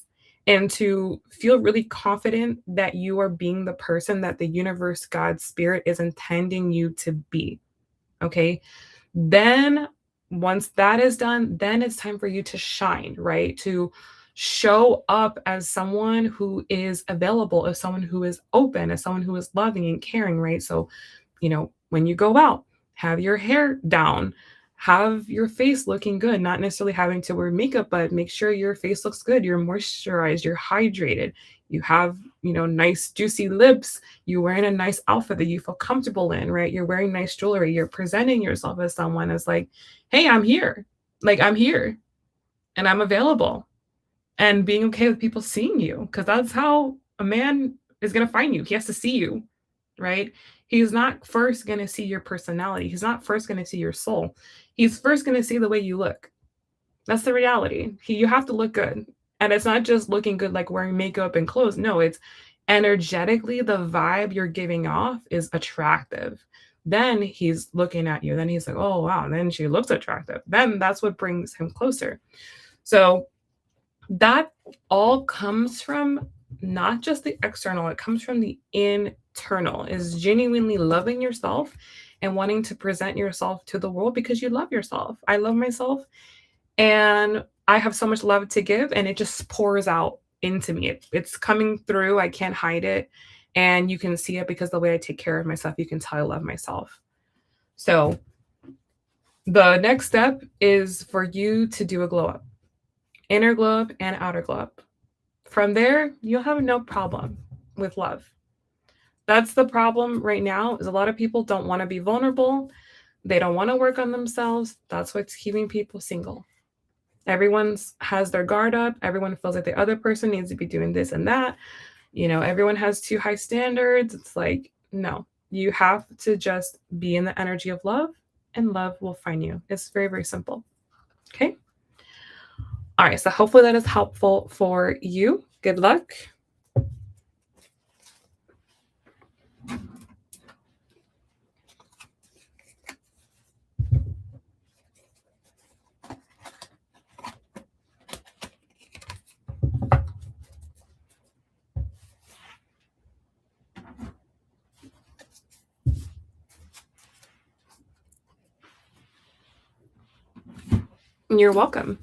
and to feel really confident that you are being the person that the universe, God, spirit is intending you to be. Okay. Then once that is done, then it's time for you to shine, right? To show up as someone who is available, as someone who is open, as someone who is loving and caring, right? So, when you go out, have your hair down, have your face looking good, not necessarily having to wear makeup, but make sure your face looks good. You're moisturized, you're hydrated, you have, nice juicy lips, you're wearing a nice outfit that you feel comfortable in, right? You're wearing nice jewelry, you're presenting yourself as someone as like, hey, I'm here. Like I'm here and I'm available. And being okay with people seeing you, because that's how a man is going to find you. He has to see you, right? He's not first going to see your personality. He's not first going to see your soul. He's first going to see the way you look. That's the reality. You have to look good. And it's not just looking good like wearing makeup and clothes. No, it's energetically the vibe you're giving off is attractive. Then he's looking at you. Then he's like, oh, wow. And then she looks attractive. Then that's what brings him closer. So that all comes from not just the external, it comes from the internal, is genuinely loving yourself and wanting to present yourself to the world because you love yourself. I love myself. And I have so much love to give and it just pours out into me. It's coming through. I can't hide it. And you can see it because the way I take care of myself, you can tell I love myself. So the next step is for you to do a glow up, inner glow up and outer glow up. From there, you'll have no problem with love. That's the problem right now is a lot of people don't want to be vulnerable. They don't want to work on themselves. That's what's keeping people single. Everyone's has their guard up. Everyone feels like the other person needs to be doing this and that. Everyone has too high standards. It's like, no, you have to just be in the energy of love and love will find you. It's very, very simple. Okay. All right. So hopefully that is helpful for you. Good luck. You're welcome.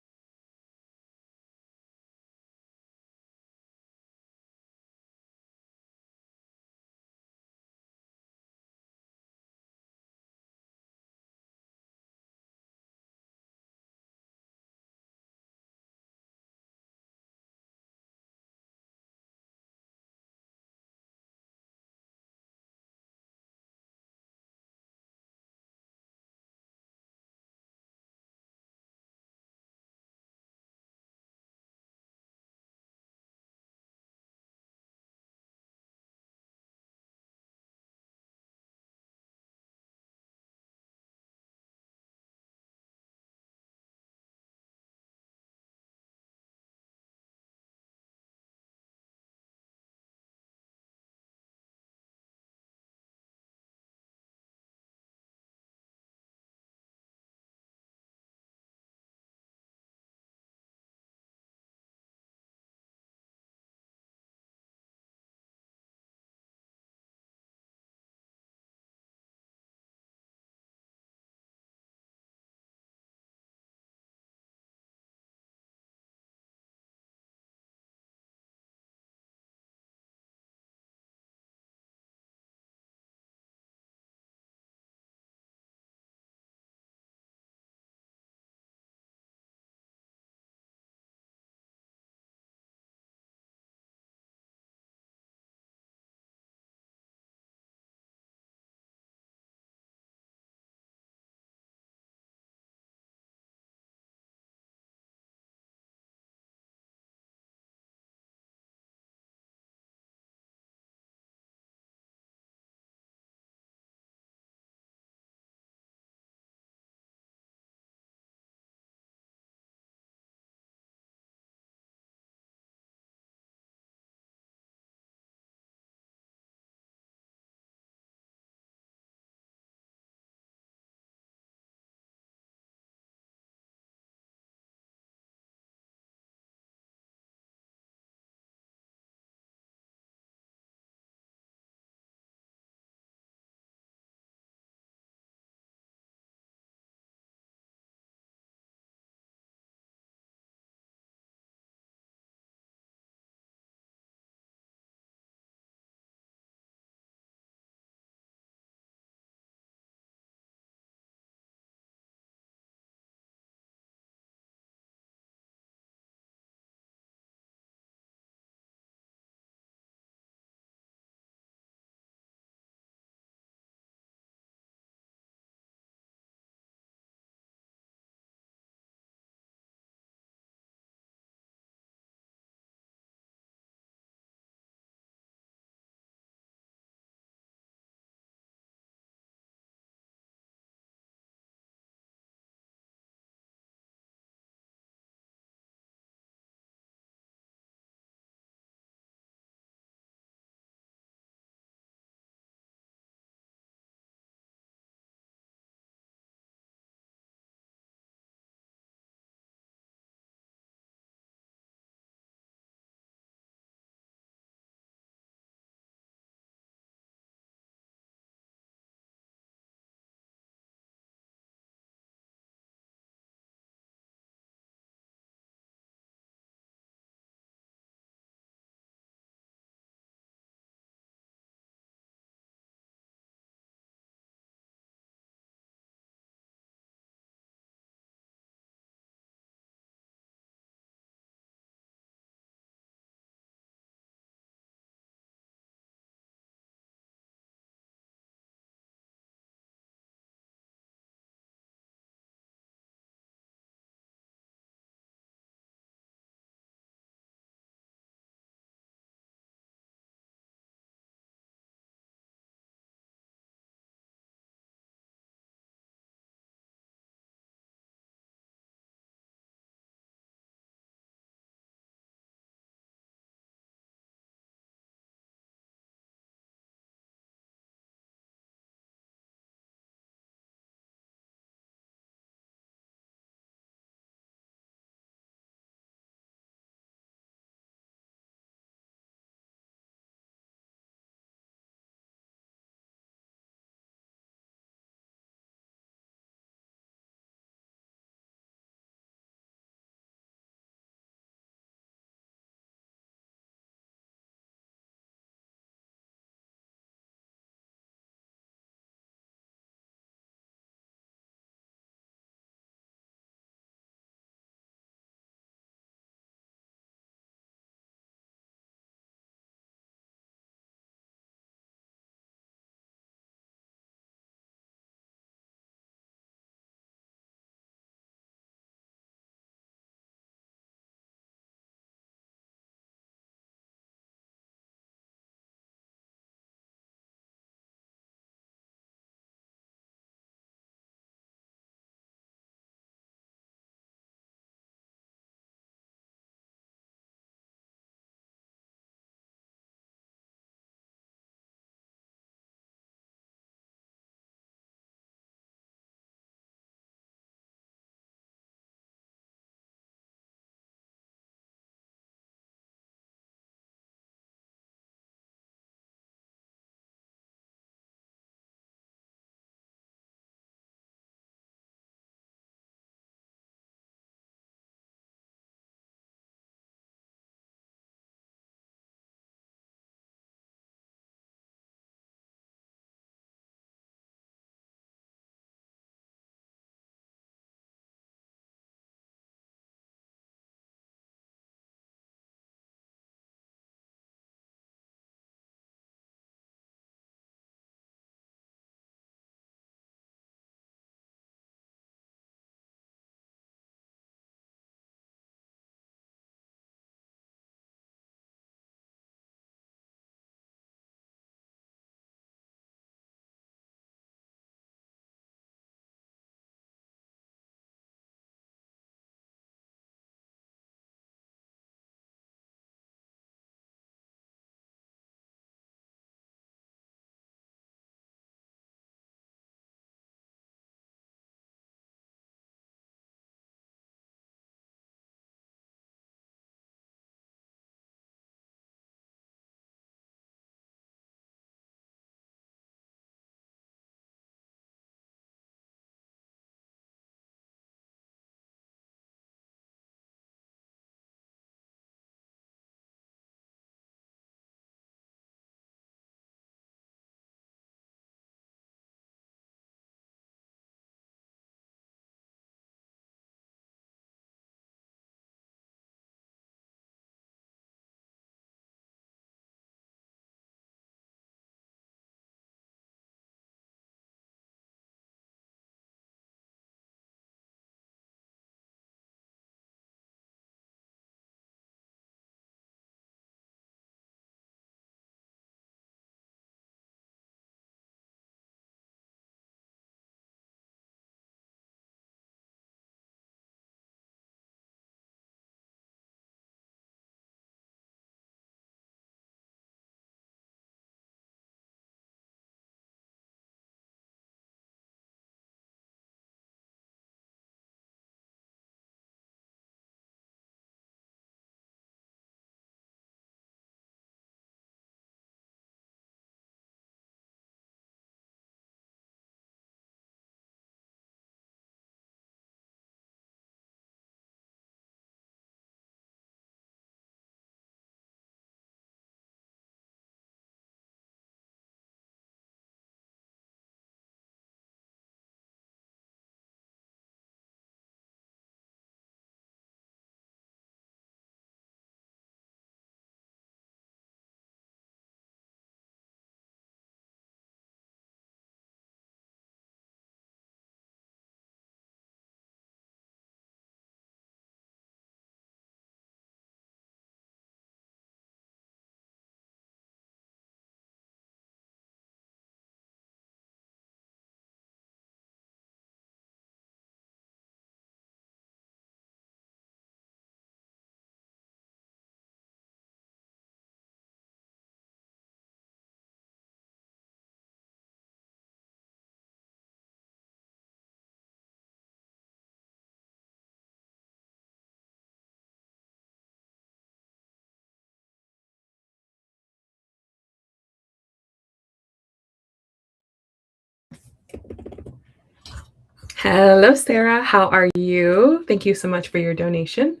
Hello, Sarah. How are you? Thank you so much for your donation.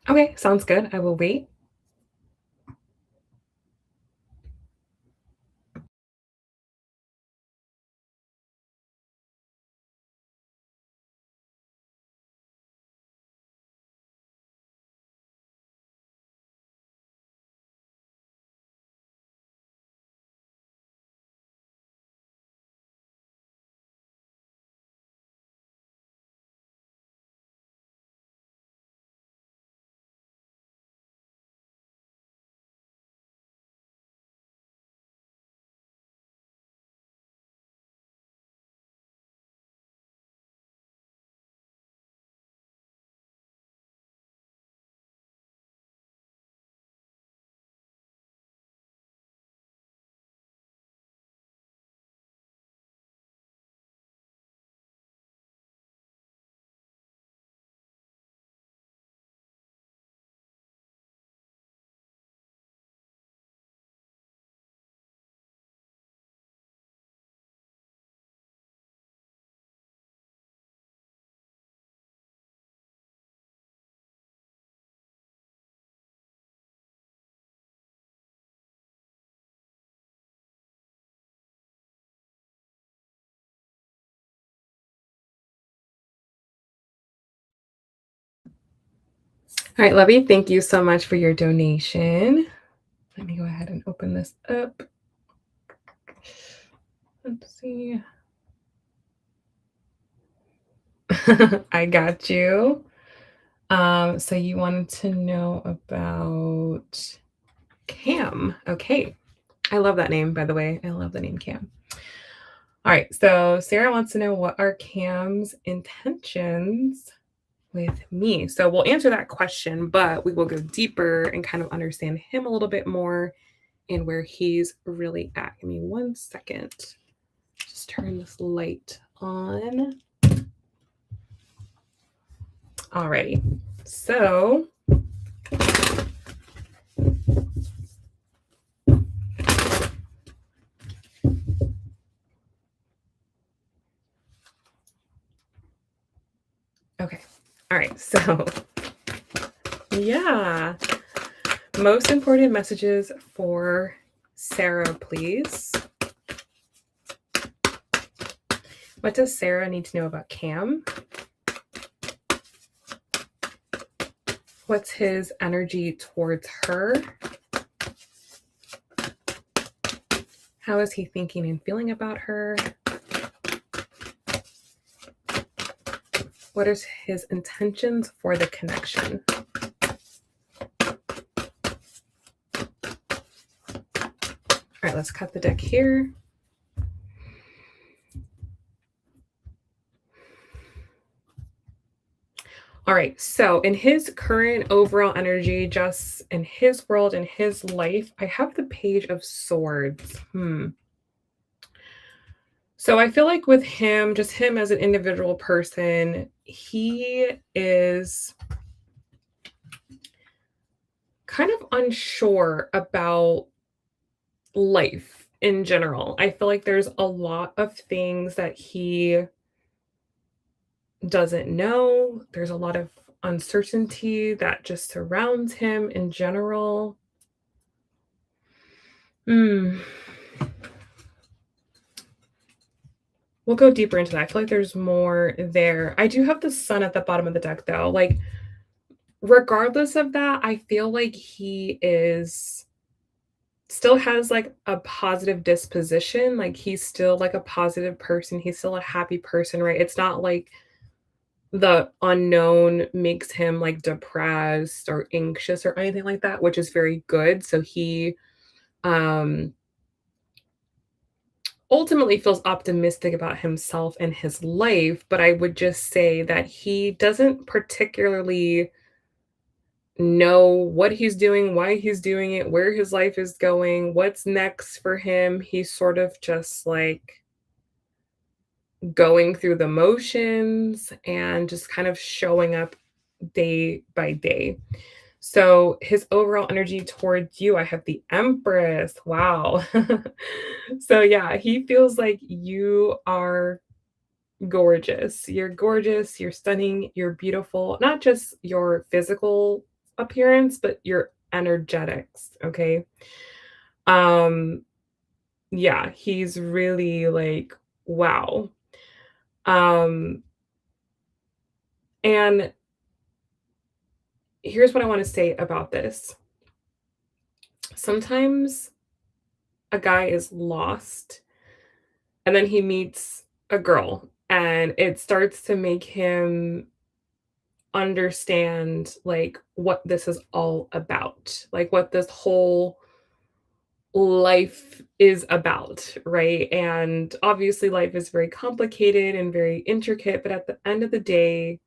Okay, sounds good. I will wait. All right, Lovey, thank you so much for your donation. Let me go ahead and open this up. Let's see. I got you. So you wanted to know about Cam. Okay. I love that name, by the way. I love the name Cam. All right. So Sarah wants to know what are Cam's intentions with me. So we'll answer that question, but we will go deeper and kind of understand him a little bit more and where he's really at. Give me 1 second. Just turn this light on. Alrighty. So okay. All right. So yeah. Most important messages for Sarah, please. What does Sarah need to know about Cam? What's his energy towards her? How is he thinking and feeling about her? What are his intentions for the connection? All right, let's cut the deck here. All right, so in his current overall energy, just in his world, in his life, I have the Page of Swords. So I feel like with him, just him as an individual person, he is kind of unsure about life in general. I feel like there's a lot of things that he doesn't know. There's a lot of uncertainty that just surrounds him in general. Hmm. We'll go deeper into that. I feel like there's more there. I do have the sun at the bottom of the deck though. Like, regardless of that, I feel like he is still has like a positive disposition. Like he's still like a positive person. He's still a happy person, right? It's not like the unknown makes him like depressed or anxious or anything like that, which is very good. So he um ultimately feels optimistic about himself and his life, but I would just say that he doesn't particularly know what he's doing, why he's doing it, where his life is going, what's next for him. He's sort of just like going through the motions and just kind of showing up day by day. So his overall energy towards you, I have the Empress. Wow. So yeah, he feels like you are gorgeous. You're gorgeous, you're stunning, you're beautiful. Not just your physical appearance, but your energetics, okay? Um yeah, he's really like wow. Um and here's what I want to say about this. Sometimes a guy is lost and then he meets a girl and it starts to make him understand like what this is all about, like what this whole life is about, right? And obviously life is very complicated and very intricate, but at the end of the day,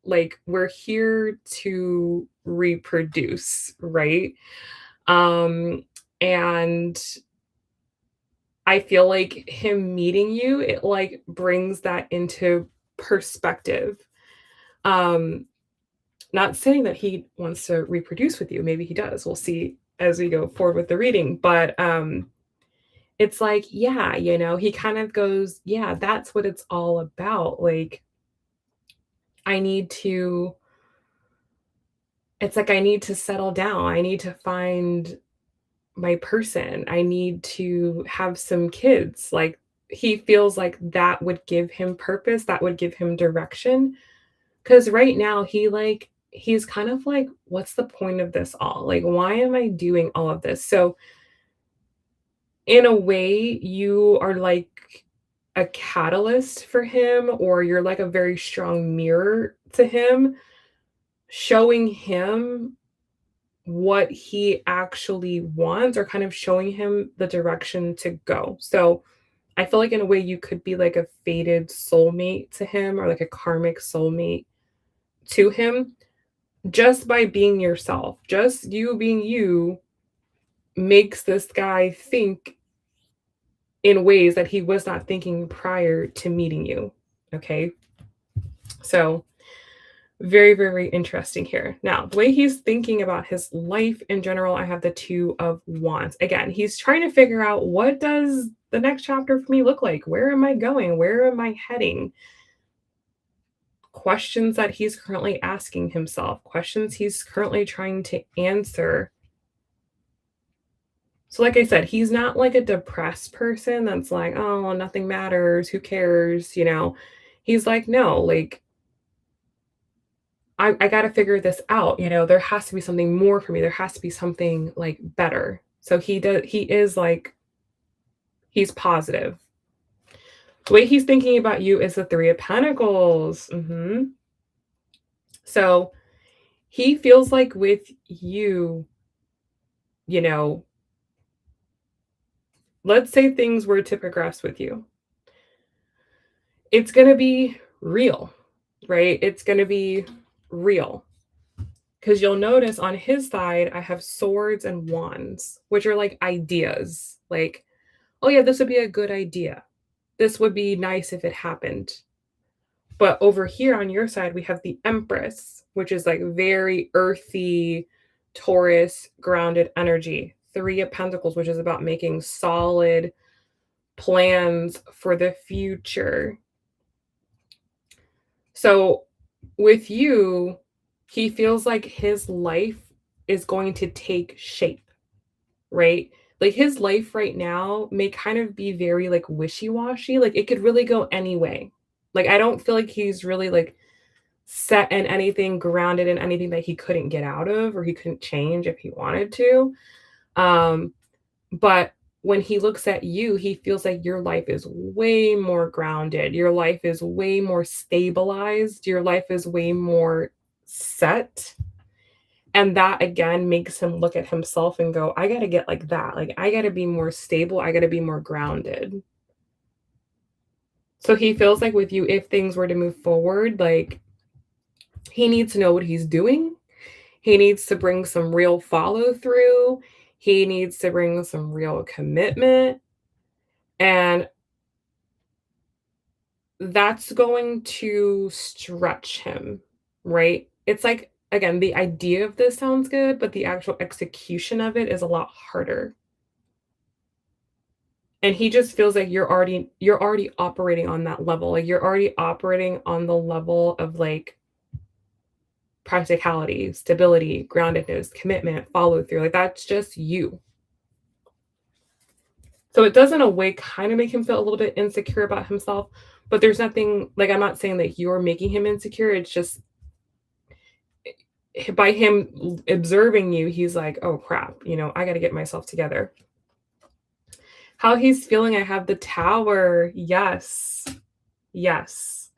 like we're here to reproduce, right? And I feel like him meeting you, it like brings that into perspective. Um, Not saying that he wants to reproduce with you, maybe he does. We'll see as we go forward with the reading, but it's like, yeah, he kind of goes, yeah, that's what it's all about. Like I need to it's like I need to settle down. I need to find my person. I need to have some kids. Like he feels like that would give him purpose, that would give him direction. Cause right now he's kind of like, what's the point of this all? Like, why am I doing all of this? So in a way, you are like a catalyst for him, or you're like a very strong mirror to him, showing him what he actually wants or kind of showing him the direction to go. So I feel like in a way you could be like a fated soulmate to him or like a karmic soulmate to him just by being yourself. Just you being you makes this guy think in ways that he was not thinking prior to meeting you. Okay. So very, very interesting here. Now, the way he's thinking about his life in general, I have the Two of Wands. Again, he's trying to figure out, what does the next chapter for me look like? Where am I going? Where am I heading? Questions that he's currently asking himself, questions he's currently trying to answer. So, like I said, he's not like a depressed person that's like, oh, nothing matters. Who cares? He's like, no, like, I got to figure this out. There has to be something more for me. There has to be something like better. So he is like, he's positive. The way he's thinking about you is the Three of Pentacles. So he feels like with you, you know, let's say things were to progress with you, it's going to be real, right? It's going to be real. Because you'll notice on his side, I have swords and wands, which are like ideas. Like, oh, yeah, this would be a good idea. This would be nice if it happened. But over here on your side, we have the Empress, which is like very earthy, Taurus, grounded energy. Three of Pentacles, which is about making solid plans for the future. So with you, he feels like his life is going to take shape, right? Like his life right now may kind of be very like wishy-washy. Like it could really go any way. Like I don't feel like he's really like set in anything, grounded in anything that he couldn't get out of or he couldn't change if he wanted to. Um, but when he looks at you, he feels like your life is way more grounded. Your life is way more stabilized. Your life is way more set. And that again makes him look at himself and go, I got to get like that. Like, I got to be more stable. I got to be more grounded. So he feels like with you, if things were to move forward, like he needs to know what he's doing. He needs to bring some real follow through. He needs to bring some real commitment. And that's going to stretch him, right? It's like again, the idea of this sounds good, but the actual execution of it is a lot harder. And he just feels like you're already operating on that level. Like you're already operating on the level of like practicality, stability, groundedness, commitment, follow through. Like that's just you. So it does in a way kind of make him feel a little bit insecure about himself, but there's nothing like I'm not saying that you're making him insecure. It's just by him observing you, he's like, oh crap, I got to get myself together. How he's feeling, I have the tower. Yes. Yes.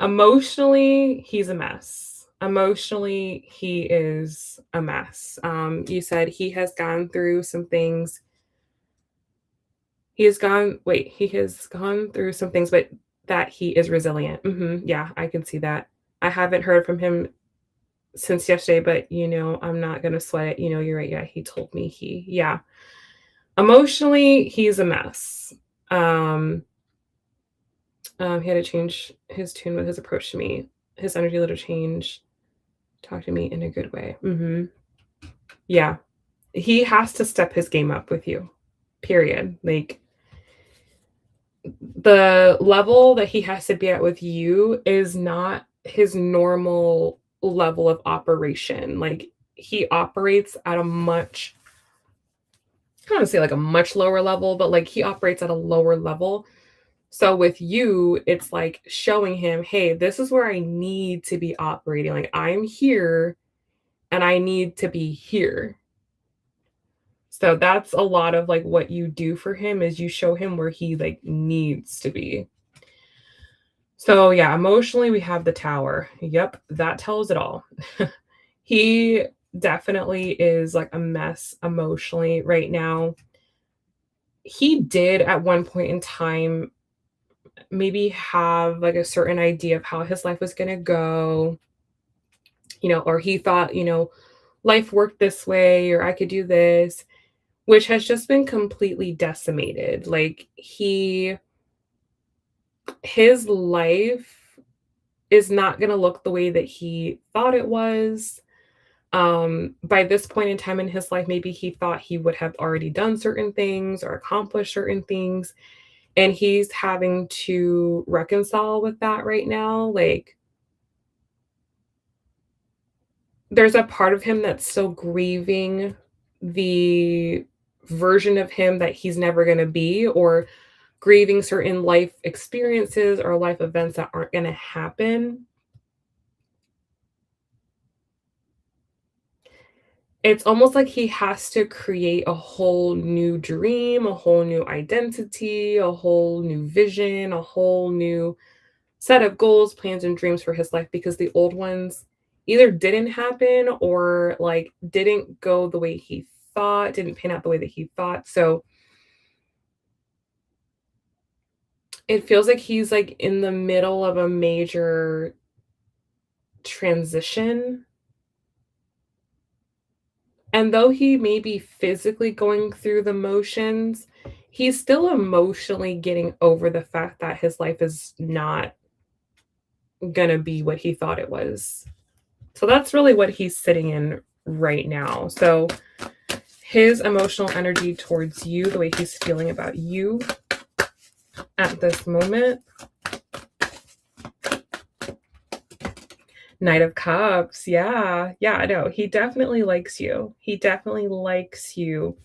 Emotionally, he's a mess. Emotionally, he is a mess. You said he has gone through some things. He has gone through some things, but that he is resilient. Yeah, I can see that. I haven't heard from him since yesterday, but I'm not gonna sweat it. You're right. Yeah, he told me yeah. Emotionally, he's a mess. Um, he had to change his tune with his approach to me. His energy let her change. Talk to me in a good way. Yeah. He has to step his game up with you. Period. Like the level that he has to be at with you is not his normal level of operation. Like he operates at a much I don't want to say like a much lower level, but like he operates at a lower level. So with you, it's like showing him, hey, this is where I need to be operating. Like I'm here and I need to be here. So that's a lot of like what you do for him is you show him where he like needs to be. So yeah, emotionally we have the tower. Yep, that tells it all. He definitely is like a mess emotionally right now. He did at one point in time maybe have like a certain idea of how his life was going to go, or he thought, life worked this way or I could do this, which has just been completely decimated. Like his life is not going to look the way that he thought it was. By this point in time in his life, maybe he thought he would have already done certain things or accomplished certain things. And he's having to reconcile with that right now. Like, there's a part of him that's still grieving the version of him that he's never going to be, or grieving certain life experiences or life events that aren't going to happen. It's almost like he has to create a whole new dream, a whole new identity, a whole new vision, a whole new set of goals, plans, and dreams for his life because the old ones either didn't happen or like didn't go the way he thought, didn't pan out the way that he thought. So it feels like he's like in the middle of a major transition. And though he may be physically going through the motions, he's still emotionally getting over the fact that his life is not going to be what he thought it was. So that's really what he's sitting in right now. So his emotional energy towards you, the way he's feeling about you at this moment. Knight of Cups. Yeah. Yeah, I know. He definitely likes you. He definitely likes you.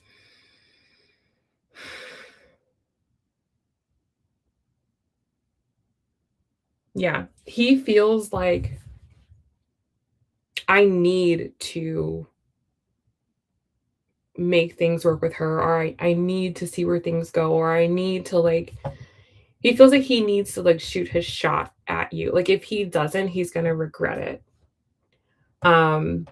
Yeah. He feels like I need to make things work with her, or I need to see where things go, or I need to like he feels like he needs to like shoot his shot at you. Like if he doesn't, he's gonna regret it. Um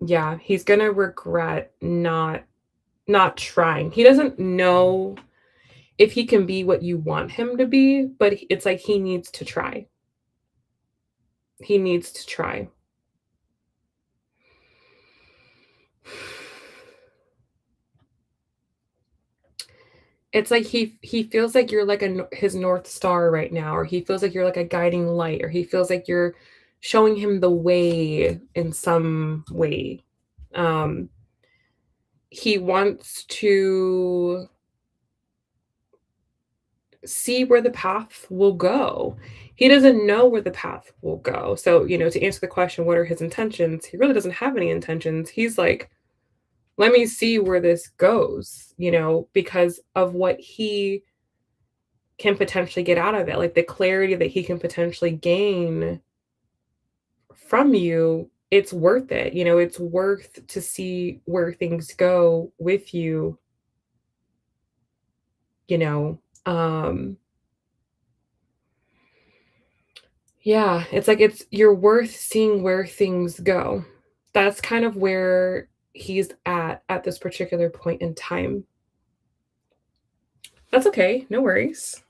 yeah, he's gonna regret not trying. He doesn't know if he can be what you want him to be, but it's like he needs to try. He needs to try. It's like he feels like you're like his North Star right now, or he feels like you're like a guiding light, or he feels like you're showing him the way in some way. Um, he wants to see where the path will go. He doesn't know where the path will go. So, to answer the question, what are his intentions? He really doesn't have any intentions. He's like, let me see where this goes, because of what he can potentially get out of it, like the clarity that he can potentially gain from you. It's worth it. It's worth to see where things go with you, you know. Yeah, it's like you're worth seeing where things go. That's kind of where he's at this particular point in time. That's okay, no worries.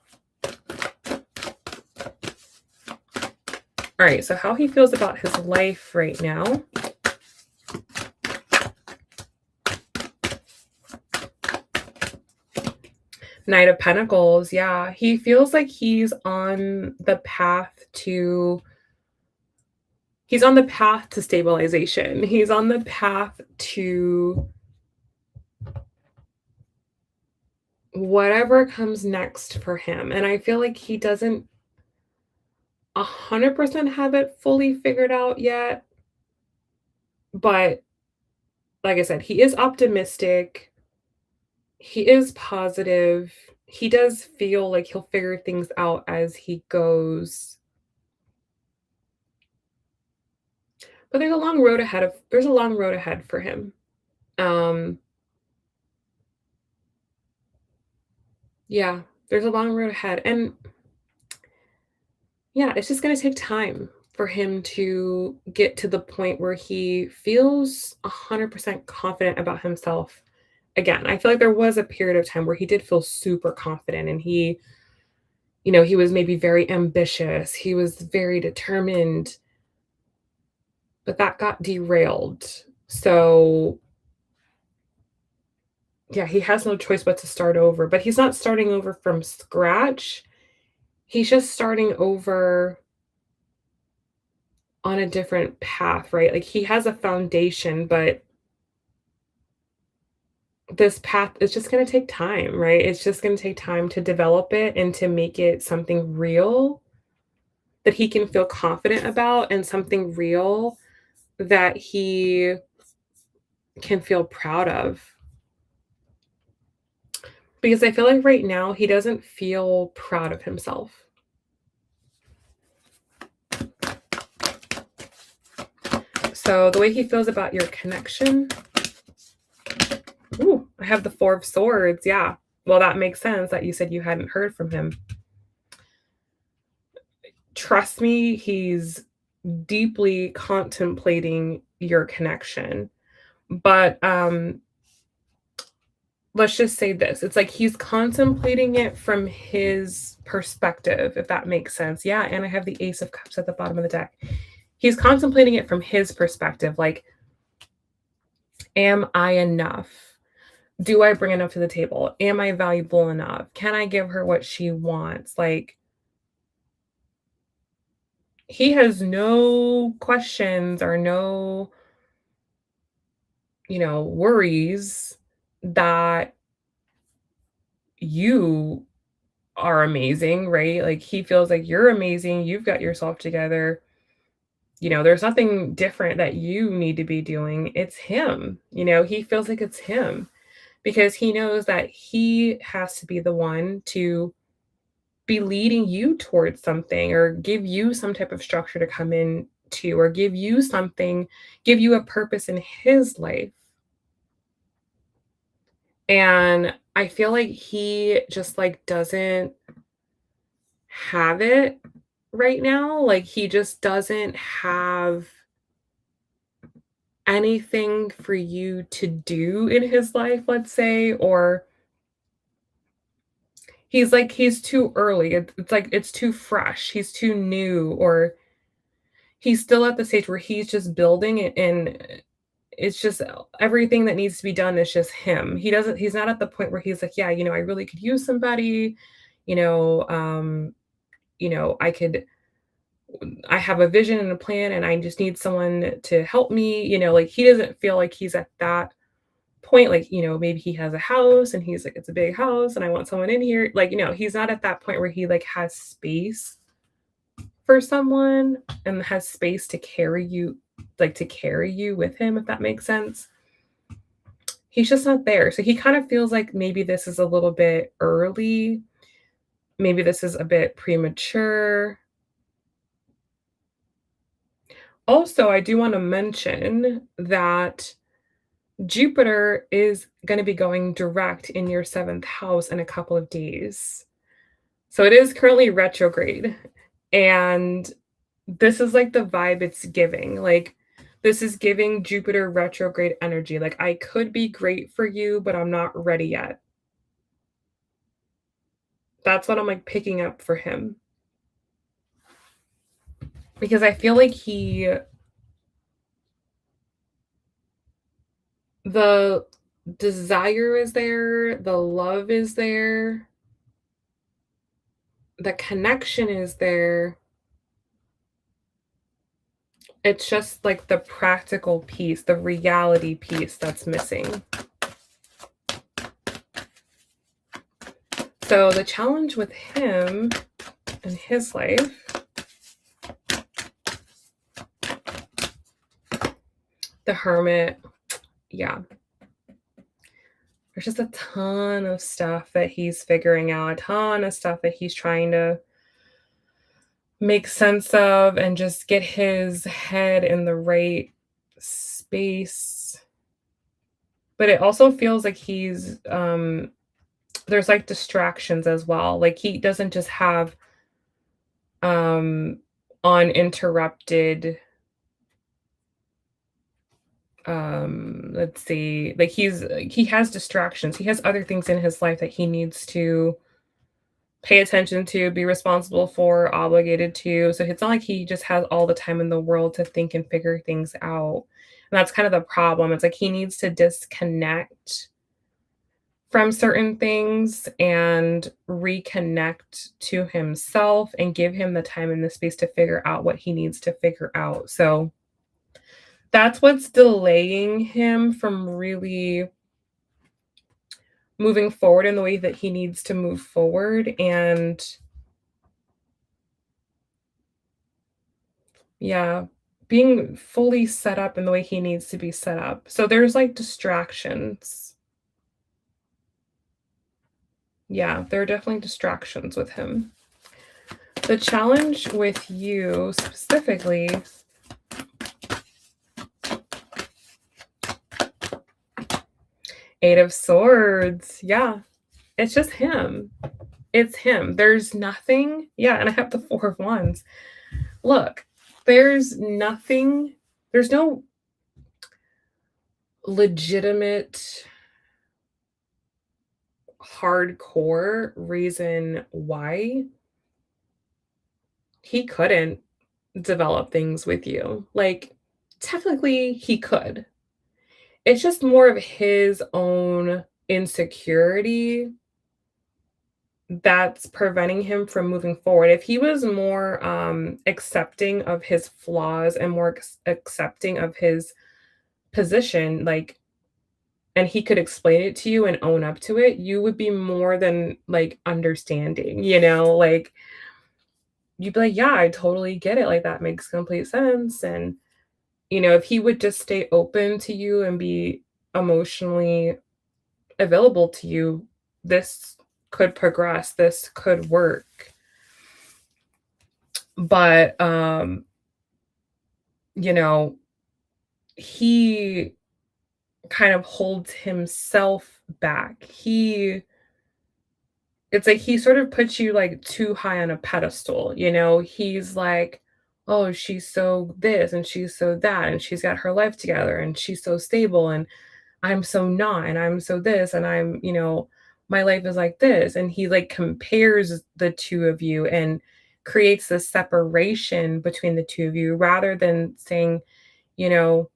All right, so how he feels about his life right now. Knight of Pentacles, yeah. He feels like he's on the path to stabilization. He's on the path to whatever comes next for him. And I feel like he doesn't 100% have it fully figured out yet. But like I said, he is optimistic. He is positive. He does feel like he'll figure things out as he goes. But there's a long road ahead for him. Um yeah, there's a long road ahead. And yeah, it's just going to take time for him to get to the point where he feels 100% confident about himself. Again, I feel like there was a period of time where he did feel super confident, and he was maybe very ambitious. He was very determined, but that got derailed. So, yeah, he has no choice but to start over, but he's not starting over from scratch. He's just starting over on a different path, right? Like he has a foundation, but this path is just going to take time, right? It's just going to take time to develop it and to make it something real that he can feel confident about, and something real that he can feel proud of. Because I feel like right now he doesn't feel proud of himself. So the way he feels about your connection. Ooh, I have the Four of Swords. Yeah. Well, that makes sense that you said you hadn't heard from him. Trust me, he's deeply contemplating your connection. But let's just say this. It's like he's contemplating it from his perspective, if that makes sense. Yeah, and I have the Ace of Cups at the bottom of the deck. He's contemplating it from his perspective, like, am I enough? Do I bring enough to the table? Am I valuable enough? Can I give her what she wants? Like, he has no questions or no, worries that you are amazing, right? Like, he feels like you're amazing. You've got yourself together. There's nothing different that you need to be doing. It's him. He feels like it's him because he knows that he has to be the one to be leading you towards something, or give you some type of structure to come in to, or give you a purpose in his life. And I feel like he just like doesn't have it right now. Like he just doesn't have anything for you to do in his life, let's say, or he's too early. It's like it's too fresh. He's too new, or he's still at the stage where he's just building it, and it's just everything that needs to be done is just him. He's not at the point where he's like, yeah, I really could use somebody, you know, um, I have a vision and a plan and I just need someone to help me, like he doesn't feel like he's at that point, like, maybe he has a house and he's like, it's a big house and I want someone in here. Like, he's not at that point where he like has space for someone and has space to carry you, like to carry you with him, if that makes sense. He's just not there. So he kind of feels like maybe this is a little bit early. Maybe this is a bit premature. Also, I do want to mention that Jupiter is going to be going direct in your seventh house in a couple of days. So it is currently retrograde. And this is like the vibe it's giving. Like, this is giving Jupiter retrograde energy. Like, I could be great for you, but I'm not ready yet. That's what I'm like picking up for him. Because I feel like the desire is there, the love is there, the connection is there. It's just like the practical piece, the reality piece that's missing. So the challenge with him in his life, the Hermit, yeah. There's just a ton of stuff that he's figuring out, a ton of stuff that he's trying to make sense of and just get his head in the right space. But it also feels like there's like distractions as well. Like he doesn't just have uninterrupted, let's see, like he has distractions. He has other things in his life that he needs to pay attention to, be responsible for, obligated to. So it's not like he just has all the time in the world to think and figure things out. And that's kind of the problem. It's like he needs to disconnect from certain things and reconnect to himself and give him the time and the space to figure out what he needs to figure out. So that's what's delaying him from really moving forward in the way that he needs to move forward. And yeah, being fully set up in the way he needs to be set up. So there's like distractions. Yeah, there are definitely distractions with him. The challenge with you specifically, Eight of Swords. Yeah, it's just him. It's him. There's nothing. Yeah, and I have the Four of Wands. Look, there's nothing, there's no legitimate hardcore reason why he couldn't develop things with you. Like, technically, he could. It's just more of his own insecurity that's preventing him from moving forward. If he was more accepting of his flaws and more accepting of his position, like, and he could explain it to you and own up to it, you would be more than like understanding, like you'd be like, yeah, I totally get it. Like that makes complete sense. And, if he would just stay open to you and be emotionally available to you, this could progress, this could work. But, he kind of holds himself back. It's like he sort of puts you like too high on a pedestal, he's like, oh, she's so this and she's so that and she's got her life together and she's so stable and I'm so not and I'm so this and I'm, my life is like this. And he like compares the two of you and creates this separation between the two of you rather than saying, you know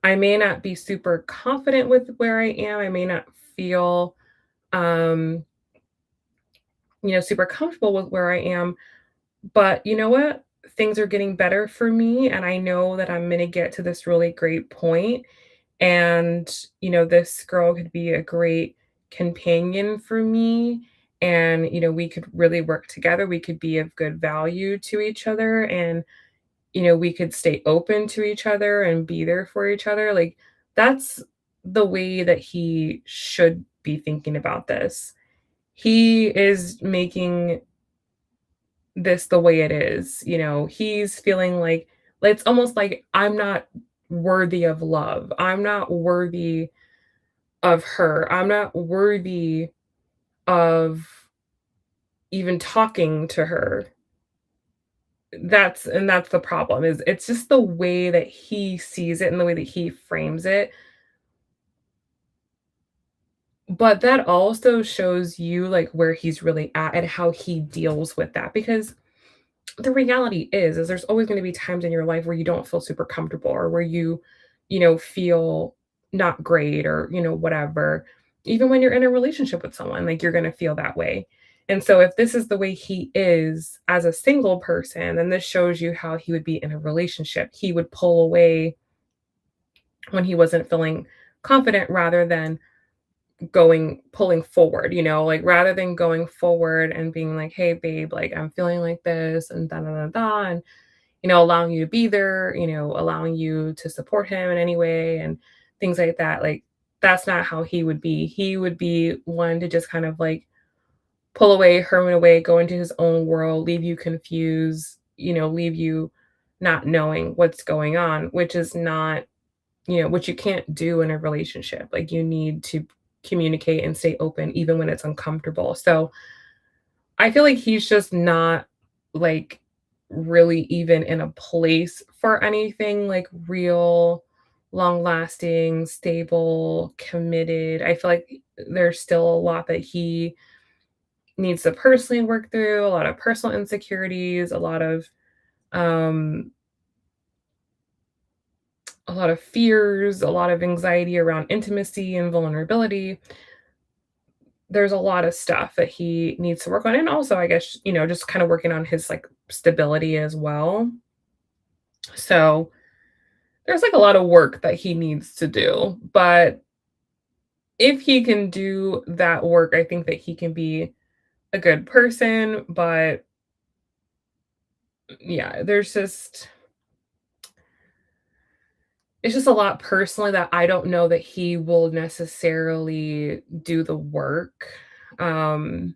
I may not be super confident with where I am. I may not feel, um, super comfortable with where I am. But you know what? Things are getting better for me, and I know that I'm gonna get to this really great point. And, this girl could be a great companion for me. And, we could really work together. We could be of good value to each other. And, we could stay open to each other and be there for each other. Like, that's the way that he should be thinking about this. He is making this the way it is. He's feeling like it's almost like I'm not worthy of love. I'm not worthy of her. I'm not worthy of even talking to her. That's the problem, is it's just the way that he sees it and the way that he frames it. But that also shows you, like, where he's really at and how he deals with that, because the reality is there's always gonna be times in your life where you don't feel super comfortable, or where feel not great, or, whatever. Even when you're in a relationship with someone, like, you're gonna feel that way. And so if this is the way he is as a single person, then this shows you how he would be in a relationship. He would pull away when he wasn't feeling confident, rather than pulling forward, like, rather than going forward and being like, "Hey, babe, like, I'm feeling like this, and da da da da," and, allowing you to be there, allowing you to support him in any way and things like that. Like, that's not how he would be. He would be one to just kind of like pull away, hermit away, go into his own world, leave you confused, leave you not knowing what's going on, which is not, which you can't do in a relationship. Like, you need to communicate and stay open even when it's uncomfortable. So I feel like he's just not, like, really even in a place for anything, like, real, long-lasting, stable, committed. I feel like there's still a lot that he needs to personally work through, a lot of personal insecurities, um, a lot of fears, a lot of anxiety around intimacy and vulnerability. There's a lot of stuff that he needs to work on, and also, I guess, just kinda working on his, like, stability as well. So, there's, like, a lot of work that he needs to do, but if he can do that work, I think that he can be a good person. But yeah, it's just a lot personally that I don't know that he will necessarily do the work. Um,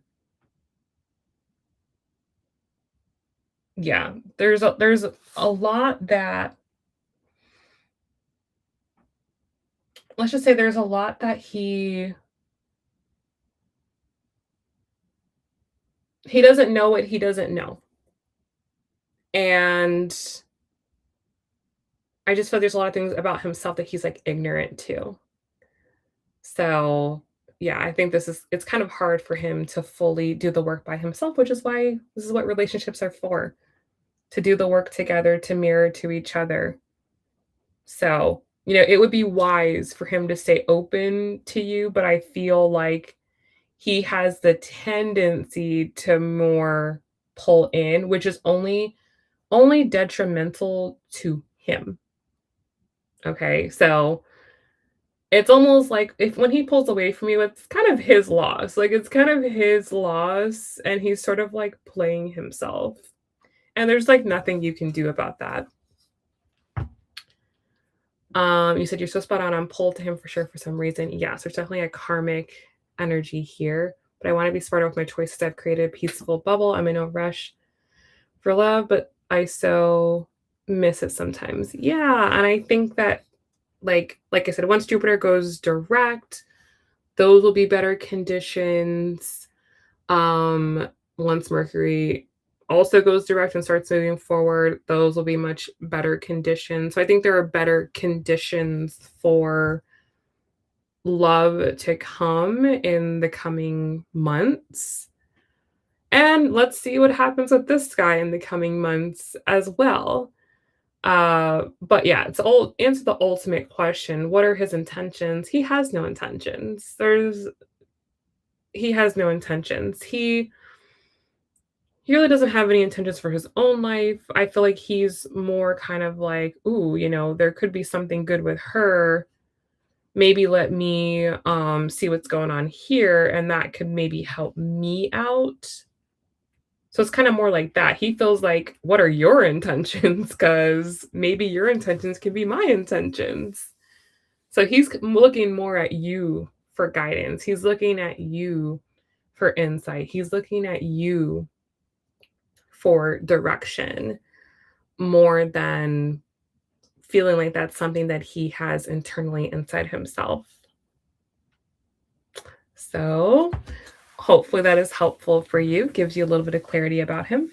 yeah, there's a lot that, let's just say, there's a lot that he doesn't know what he doesn't know. And I just feel there's a lot of things about himself that he's, like, ignorant to. So, yeah, I think it's kind of hard for him to fully do the work by himself, which is why this is what relationships are for, to do the work together, to mirror to each other. So, it would be wise for him to stay open to you, but I feel like he has the tendency to more pull in, which is only detrimental to him. Okay? So, it's almost like, if when he pulls away from you, it's kind of his loss. Like, it's kind of his loss, and he's sort of, like, playing himself. And there's, like, nothing you can do about that. You said you're so spot on pull to him for sure for some reason. Yes, there's definitely a karmic energy here, but I want to be smarter with my choices. I've created a peaceful bubble. I'm in no rush for love, but I so miss it sometimes. Yeah, and I think that, like I said, once Jupiter goes direct, those will be better conditions. Once Mercury also goes direct and starts moving forward, those will be much better conditions. So I think there are better conditions for love to come in the coming months. And let's see what happens with this guy in the coming months as well. But yeah, to ul answer the ultimate question, what are his intentions? He has no intentions. He has no intentions. He really doesn't have any intentions for his own life. I feel like he's more kind of like, "Ooh, there could be something good with her. Maybe let me, see what's going on here, and that could maybe help me out." So it's kinda more like that. He feels like, "What are your intentions? Because maybe your intentions can be my intentions." So he's looking more at you for guidance. He's looking at you for insight. He's looking at you for direction more than feeling like that's something that he has internally inside himself. So, hopefully that is helpful for you, gives you a little bit of clarity about him.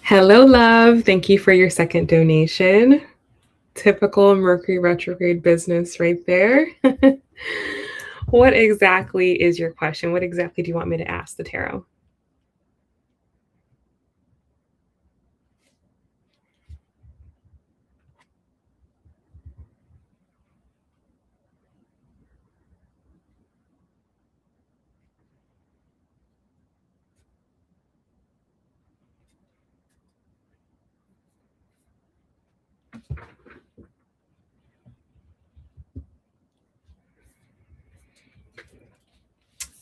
Hello, love. Thank you for your second donation. Typical Mercury retrograde business right there. What exactly is your question? What exactly do you want me to ask the tarot?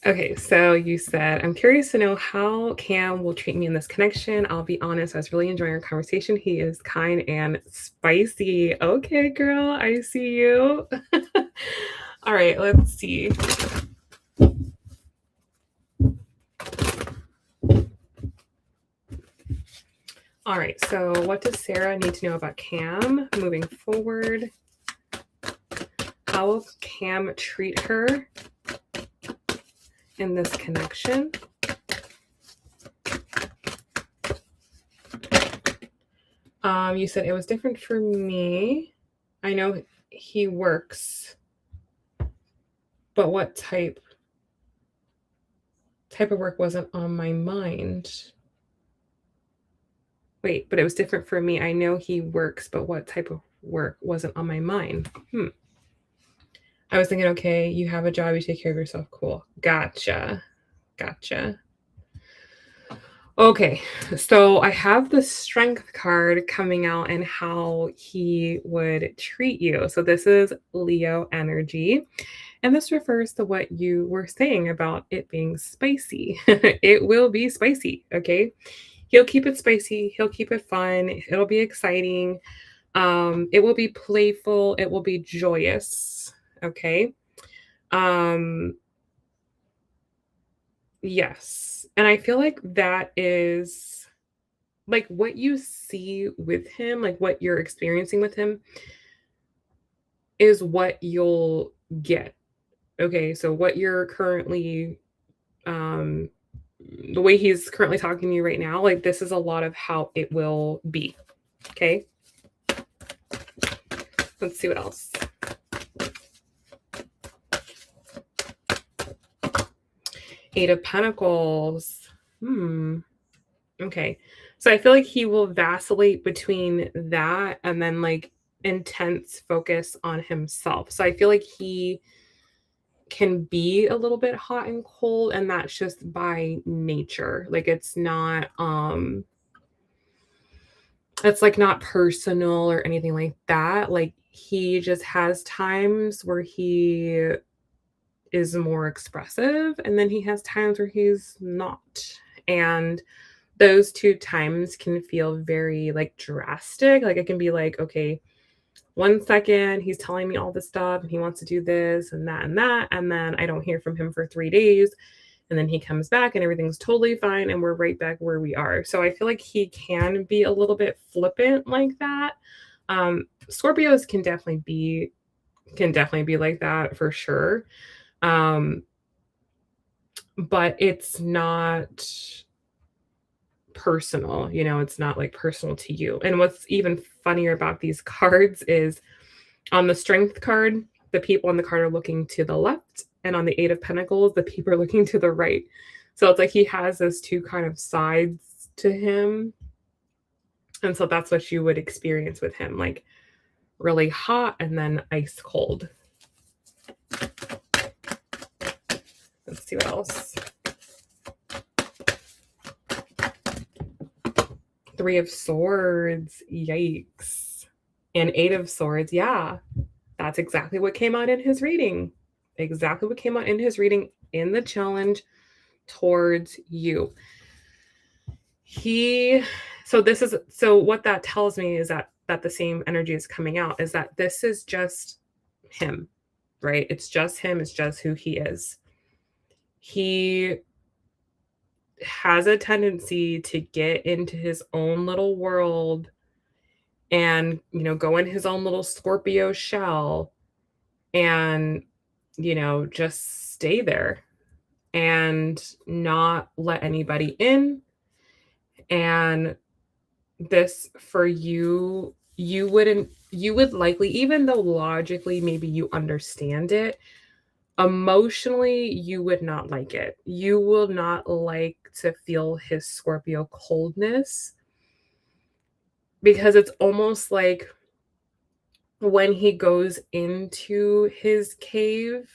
Okay, so you said, I'm curious to know how Cam will treat me in this connection. I'll be honest, I was really enjoying our conversation. He is kind and spicy. Okay, girl, I see you. All right, let's see. All right, so what does Sarah need to know about Cam moving forward? How will Cam treat her in this connection? You said it was different for me. I know he works, but what type of work wasn't on my mind? Wait, but it was different for me. I know he works, but what type of work wasn't on my mind? I was thinking, okay, you have a job, you take care of yourself. Cool. Gotcha. Okay, so I have the strength card coming out and how he would treat you. So this is Leo energy. And this refers to what you were saying about it being spicy. It will be spicy, okay? He'll keep it spicy, he'll keep it fun, it'll be exciting. It will be playful, it will be joyous, okay? Um yes. And I feel like that is like what you see with him, like what you're experiencing with him is what you'll get. Okay, so what you're currently um the way he's currently talking to you right now, like this is a lot of how it will be. Okay? Let's see what else. Eight of Pentacles. Okay. So I feel like he will vacillate between that and then like intense focus on himself. So I feel like he can be a little bit hot and cold, and that's just by nature. Like it's like not personal or anything like that. Like he just has times where he is more expressive and then he has times where he's not. And those two times can feel very like drastic. Like it can be like, okay, 1 second he's telling me all this stuff and he wants to do this and that and that. And then I don't hear from him for 3 days. And then he comes back and everything's totally fine and we're right back where we are. So I feel like he can be a little bit flippant like that. Scorpios can definitely be like that for sure. But it's not personal, it's not like personal to you. And what's even funnier about these cards is on the strength card, the people on the card are looking to the left, and on the Eight of Pentacles, the people are looking to the right. So it's like he has those two kind of sides to him. And so that's what you would experience with him, like really hot and then ice cold. Let's see what else. Three of Swords. Yikes. And Eight of Swords. Yeah, that's exactly what came out in his reading. Exactly what came out in his reading in the challenge towards you. So what that tells me is that the same energy is coming out, is that this is just him, right? It's just him. It's just who he is. He has a tendency to get into his own little world and, go in his own little Scorpio shell and, just stay there and not let anybody in and this for you, you would likely, even though logically maybe you understand it, emotionally you would not like it. You will not like to feel his Scorpio coldness, because it's almost like when he goes into his cave,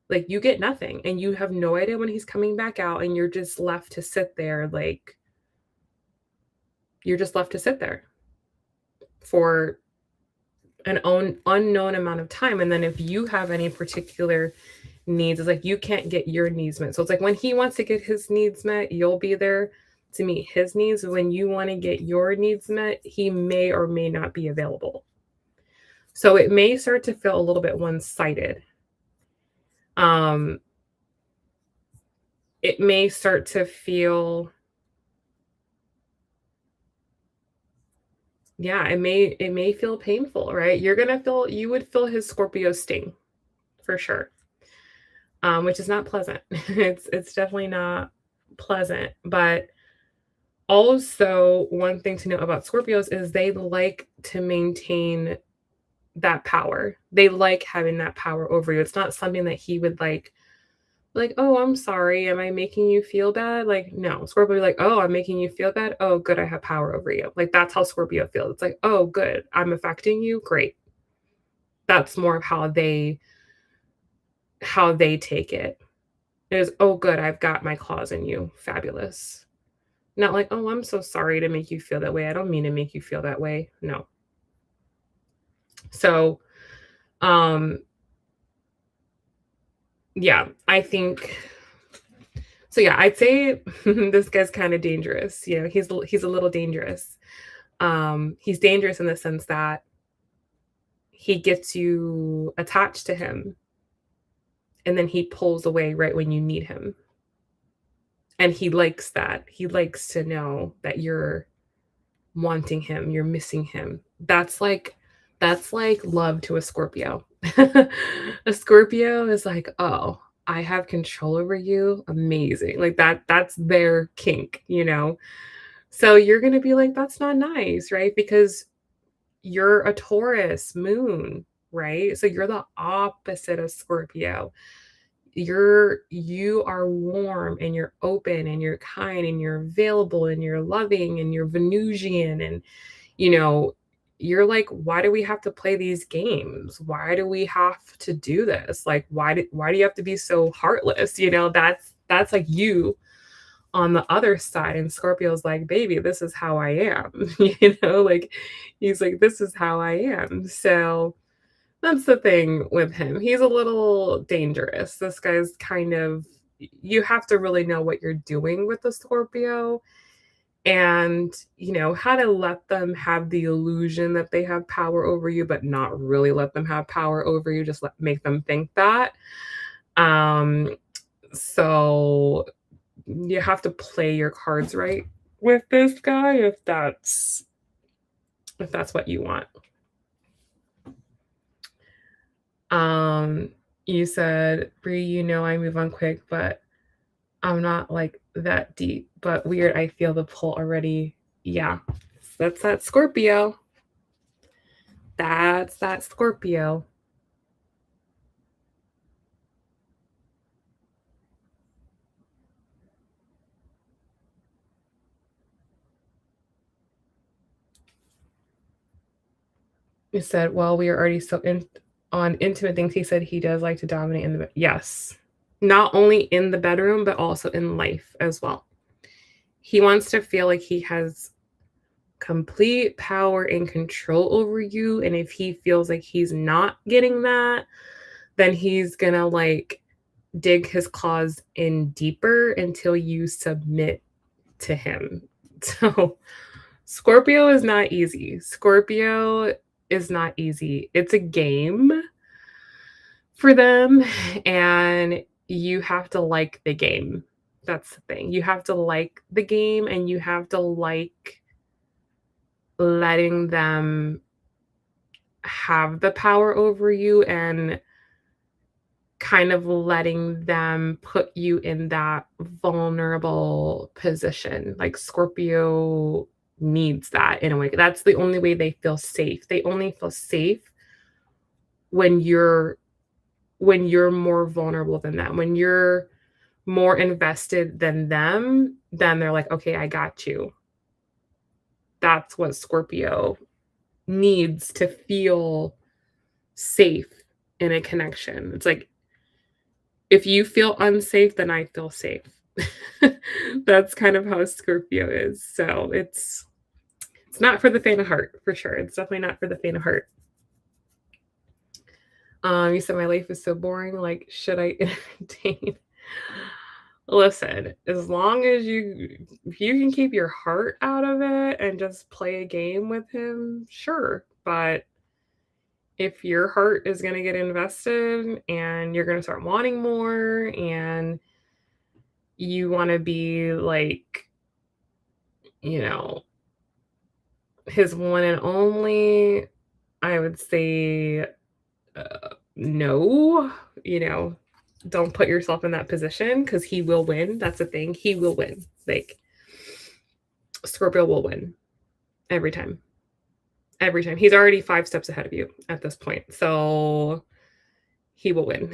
like, you get nothing and you have no idea when he's coming back out, and you're just left to sit there, like, you're just left to sit there for an unknown amount of time. And then if you have any particular needs, it's like you can't get your needs met. So it's like when he wants to get his needs met, you'll be there to meet his needs. When you want to get your needs met, he may or may not be available. So it may start to feel a little bit one-sided. Um, it may start to feel, yeah, it may feel painful, right? You would feel his Scorpio sting for sure. Which is not pleasant. It's definitely not pleasant. But also, one thing to note about Scorpios is they like to maintain that power. They like having that power over you. It's not something that he would like, "Oh, I'm sorry. Am I making you feel bad?" Like, no. Scorpio would be like, "Oh, I'm making you feel bad? Oh, good, I have power over you." Like, that's how Scorpio feels. It's like, "Oh, good. I'm affecting you? Great." That's more of how they take it. Is, "Oh, good, I've got my claws in you. Fabulous." Not like, "Oh, I'm so sorry to make you feel that way. I don't mean to make you feel that way." No. So, um, yeah, I think so. Yeah, I'd say this guy's kind of dangerous. He's a little dangerous. He's dangerous in the sense that he gets you attached to him, and then he pulls away right when you need him. And he likes that. He likes to know that you're wanting him, you're missing him. That's like love to a Scorpio. A Scorpio is like, "Oh, I have control over you. Amazing." Like that's their kink. So you're going to be like, "That's not nice," right? Because you're a Taurus moon, right? So you're the opposite of Scorpio. You are warm and you're open and you're kind and you're available and you're loving and you're Venusian, and you know, you're like, "Why do we have to play these games? Why do we have to do this? Like, why do you have to be so heartless?" That's like you on the other side. And Scorpio's like, "Baby, this is how I am." Like he's like, "This is how I am." So that's the thing with him. He's a little dangerous. This guy's kind of, you have to really know what you're doing with the Scorpio, and how to let them have the illusion that they have power over you, but not really let them have power over you. Just make them think that. Um so you have to play your cards right with this guy, if that's what you want. You said, "Bree, I move on quick, but I'm not like that deep, but weird. I feel the pull already." Yeah, that's that Scorpio. That's that Scorpio. You said, "Well, we are already so on intimate things." He said he does like to dominate in the yes. Not only in the bedroom, but also in life as well. He wants to feel like he has complete power and control over you. And if he feels like he's not getting that, then he's gonna like dig his claws in deeper until you submit to him. So Scorpio is not easy. Scorpio is not easy. It's a game for them, and you have to like the game. That's the thing. You have to like the game, and you have to like letting them have the power over you, and kind of letting them put you in that vulnerable position. Like Scorpio needs that in a way. That's the only way they feel safe. They only feel safe when you're more vulnerable than them. When you're more invested than them, then they're like, "Okay, I got you." That's what Scorpio needs to feel safe in a connection. It's like, if you feel unsafe, then I feel safe. That's kind of how Scorpio is. So it's not for the faint of heart, for sure. It's definitely not for the faint of heart. You said my life is so boring. Like, should I entertain? Listen, as long as if you can keep your heart out of it and just play a game with him, sure. But if your heart is going to get invested and you're going to start wanting more and you want to be like, you know, his one and only, I would say no, don't put yourself in that position because he will win. That's the thing. He will win. Like, Scorpio will win every time. Every time. He's already 5 steps ahead of you at this point. So he will win.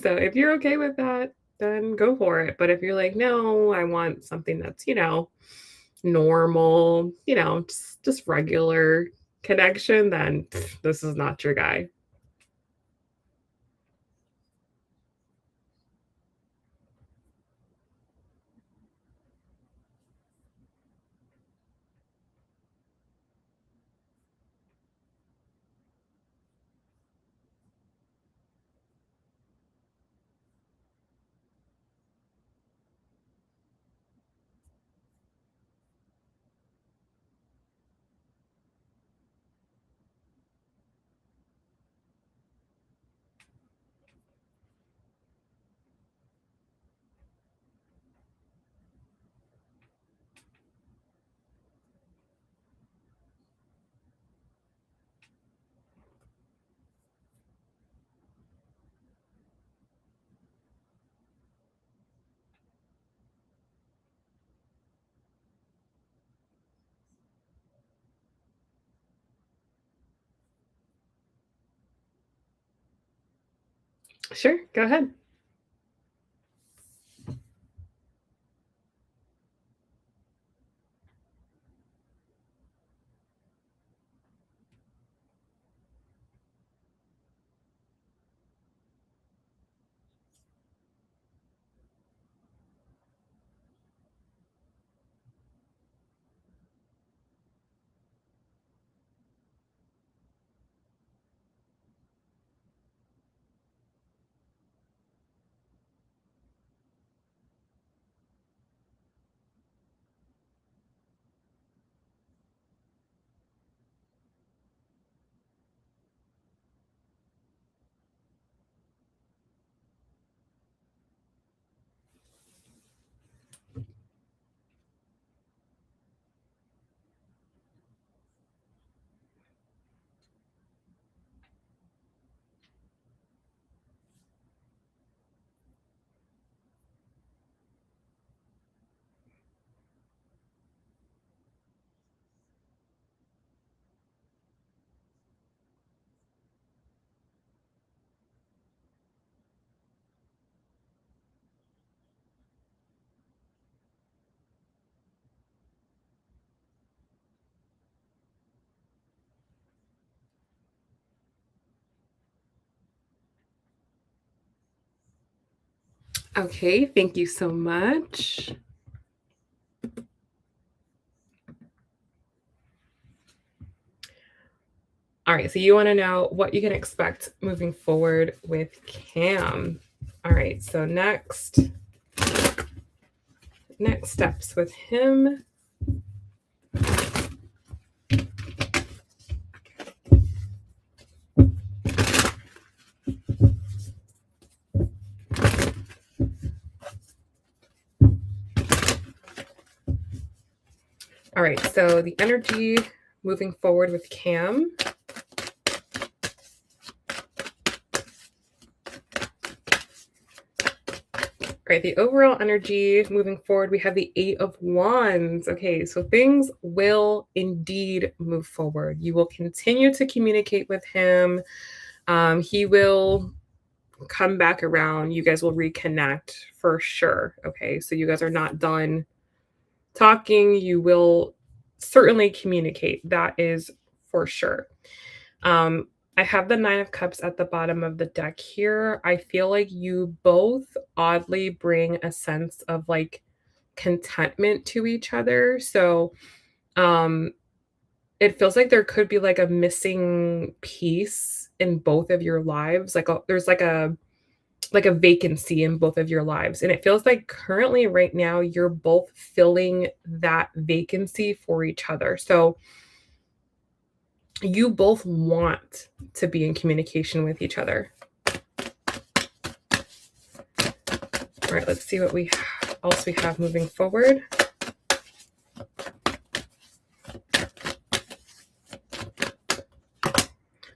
So if you're okay with that, then go for it. But if you're like, no, I want something that's, normal, just regular connection, then this is not your guy. Sure, go ahead. Okay, thank you so much. All right, so you want to know what you can expect moving forward with Cam. All right, so next steps with him. All right, so the energy moving forward with Cam. right, the overall energy moving forward, we have the Eight of Wands. Okay, so things will indeed move forward. You will continue to communicate with him. He will come back around. You guys will reconnect for sure. Okay, so you guys are not done talking. You will certainly communicate. That is for sure. Um, I have the Nine of Cups at the bottom of the deck here. I feel like you both oddly bring a sense of like contentment to each other. So, um, it feels like there could be like a missing piece in both of your lives. There's like a vacancy in both of your lives. And it feels like currently right now you're both filling that vacancy for each other. So, you both want to be in communication with each other. All right, let's see what else we have moving forward.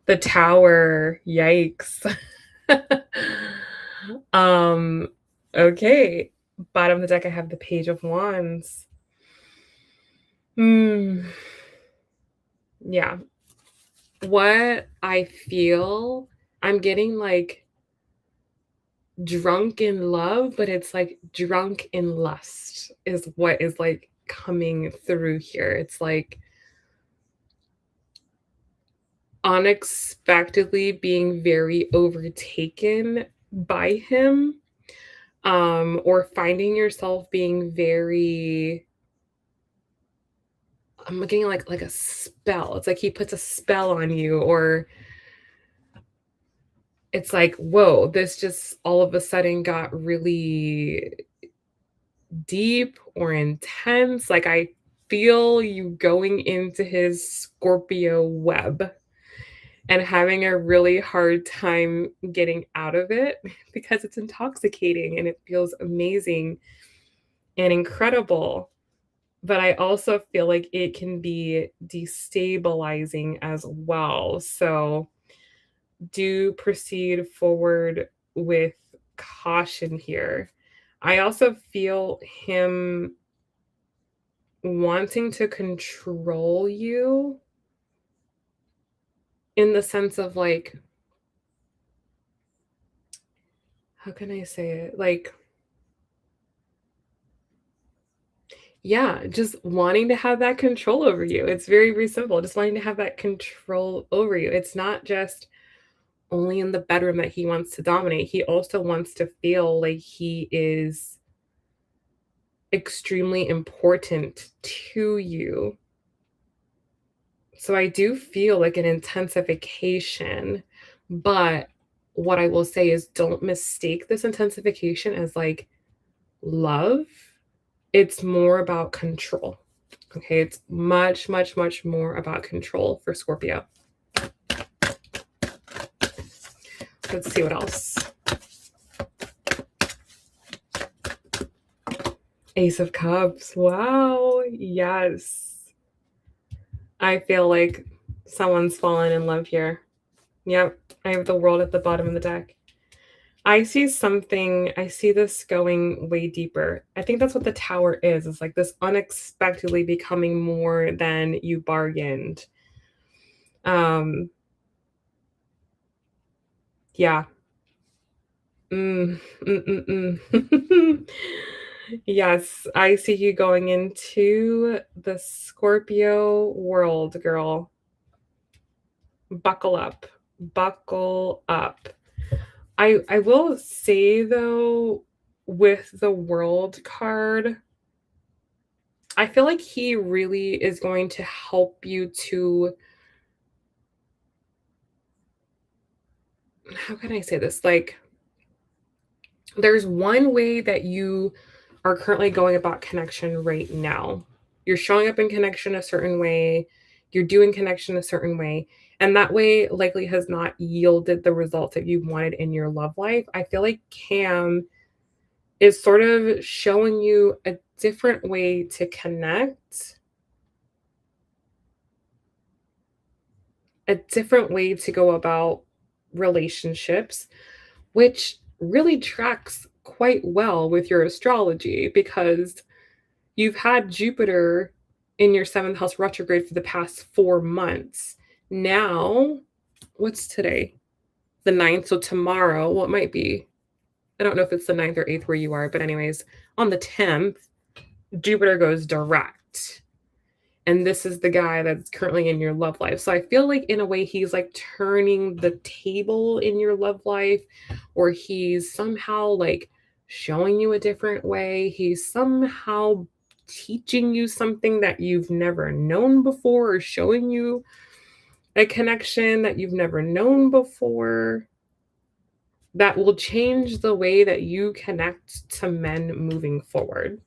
The Tower, yikes. Okay. Bottom of the deck, I have the Page of Wands. Yeah. What I feel, I'm getting like drunk in love, but it's like drunk in lust is what is like coming through here. It's like unexpectedly being very overtaken by him, or finding yourself being very, I'm looking like a spell. It's like he puts a spell on you, or it's like, whoa, this just all of a sudden got really deep or intense. Like I feel you going into his Scorpio web and having a really hard time getting out of it because it's intoxicating and it feels amazing and incredible. But I also feel like it can be destabilizing as well. So do proceed forward with caution here. I also feel him wanting to control you in the sense of like, how can I say it? Like, yeah, just wanting to have that control over you. It's very, very simple. Just wanting to have that control over you. It's not just only in the bedroom that he wants to dominate. He also wants to feel like he is extremely important to you. So I do feel like an intensification, but what I will say is don't mistake this intensification as like love. It's more about control. Okay, it's much, much, much more about control for Scorpio. Let's see what else. Ace of Cups. Wow. Yes. I feel like someone's fallen in love here. Yep. I have the World at the bottom of the deck. I see this going way deeper. I think that's what the Tower is. It's like this unexpectedly becoming more than you bargained. Yeah. Mm, mm, mm, mm. Yes, I see you going into the Scorpio world, girl. Buckle up. Buckle up. I will say though, with the world card, I feel like he really is going to help you to, how can I say this? Like, there's one way that you are currently going about connection right now. You're showing up in connection a certain way, you're doing connection a certain way, and that way likely has not yielded the results that you wanted in your love life. I feel like Cam is sort of showing you a different way to connect, a different way to go about relationships, which really tracks quite well with your astrology because you've had Jupiter in your 7th house retrograde for the past 4 months. Now, what's today? The 9th, so tomorrow, what might be? I don't know if it's the 9th or 8th where you are, but anyways, on the 10th, Jupiter goes direct. And this is the guy that's currently in your love life. So I feel like in a way he's like turning the table in your love life, or he's somehow like showing you a different way. He's somehow teaching you something that you've never known before, or showing you a connection that you've never known before that will change the way that you connect to men moving forward.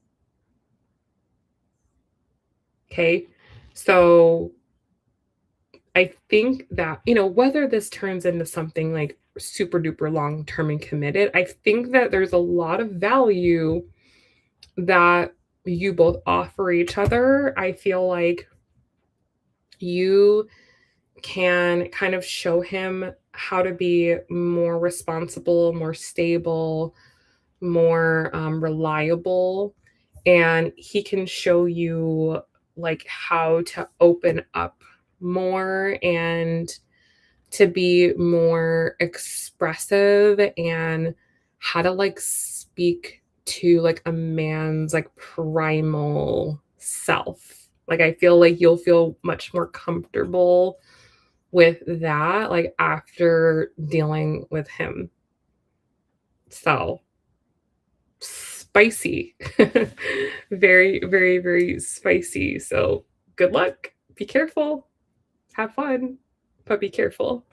Okay. So I think that, whether this turns into something like super duper long term and committed, I think that there's a lot of value that you both offer each other. I feel like you can kind of show him how to be more responsible, more stable, more reliable, and he can show you like how to open up more and to be more expressive, and how to like speak to like a man's like primal self. Like I feel like you'll feel much more comfortable with that like after dealing with him. So spicy. Very, very, very spicy. So good luck. Be careful. Have fun, but be careful.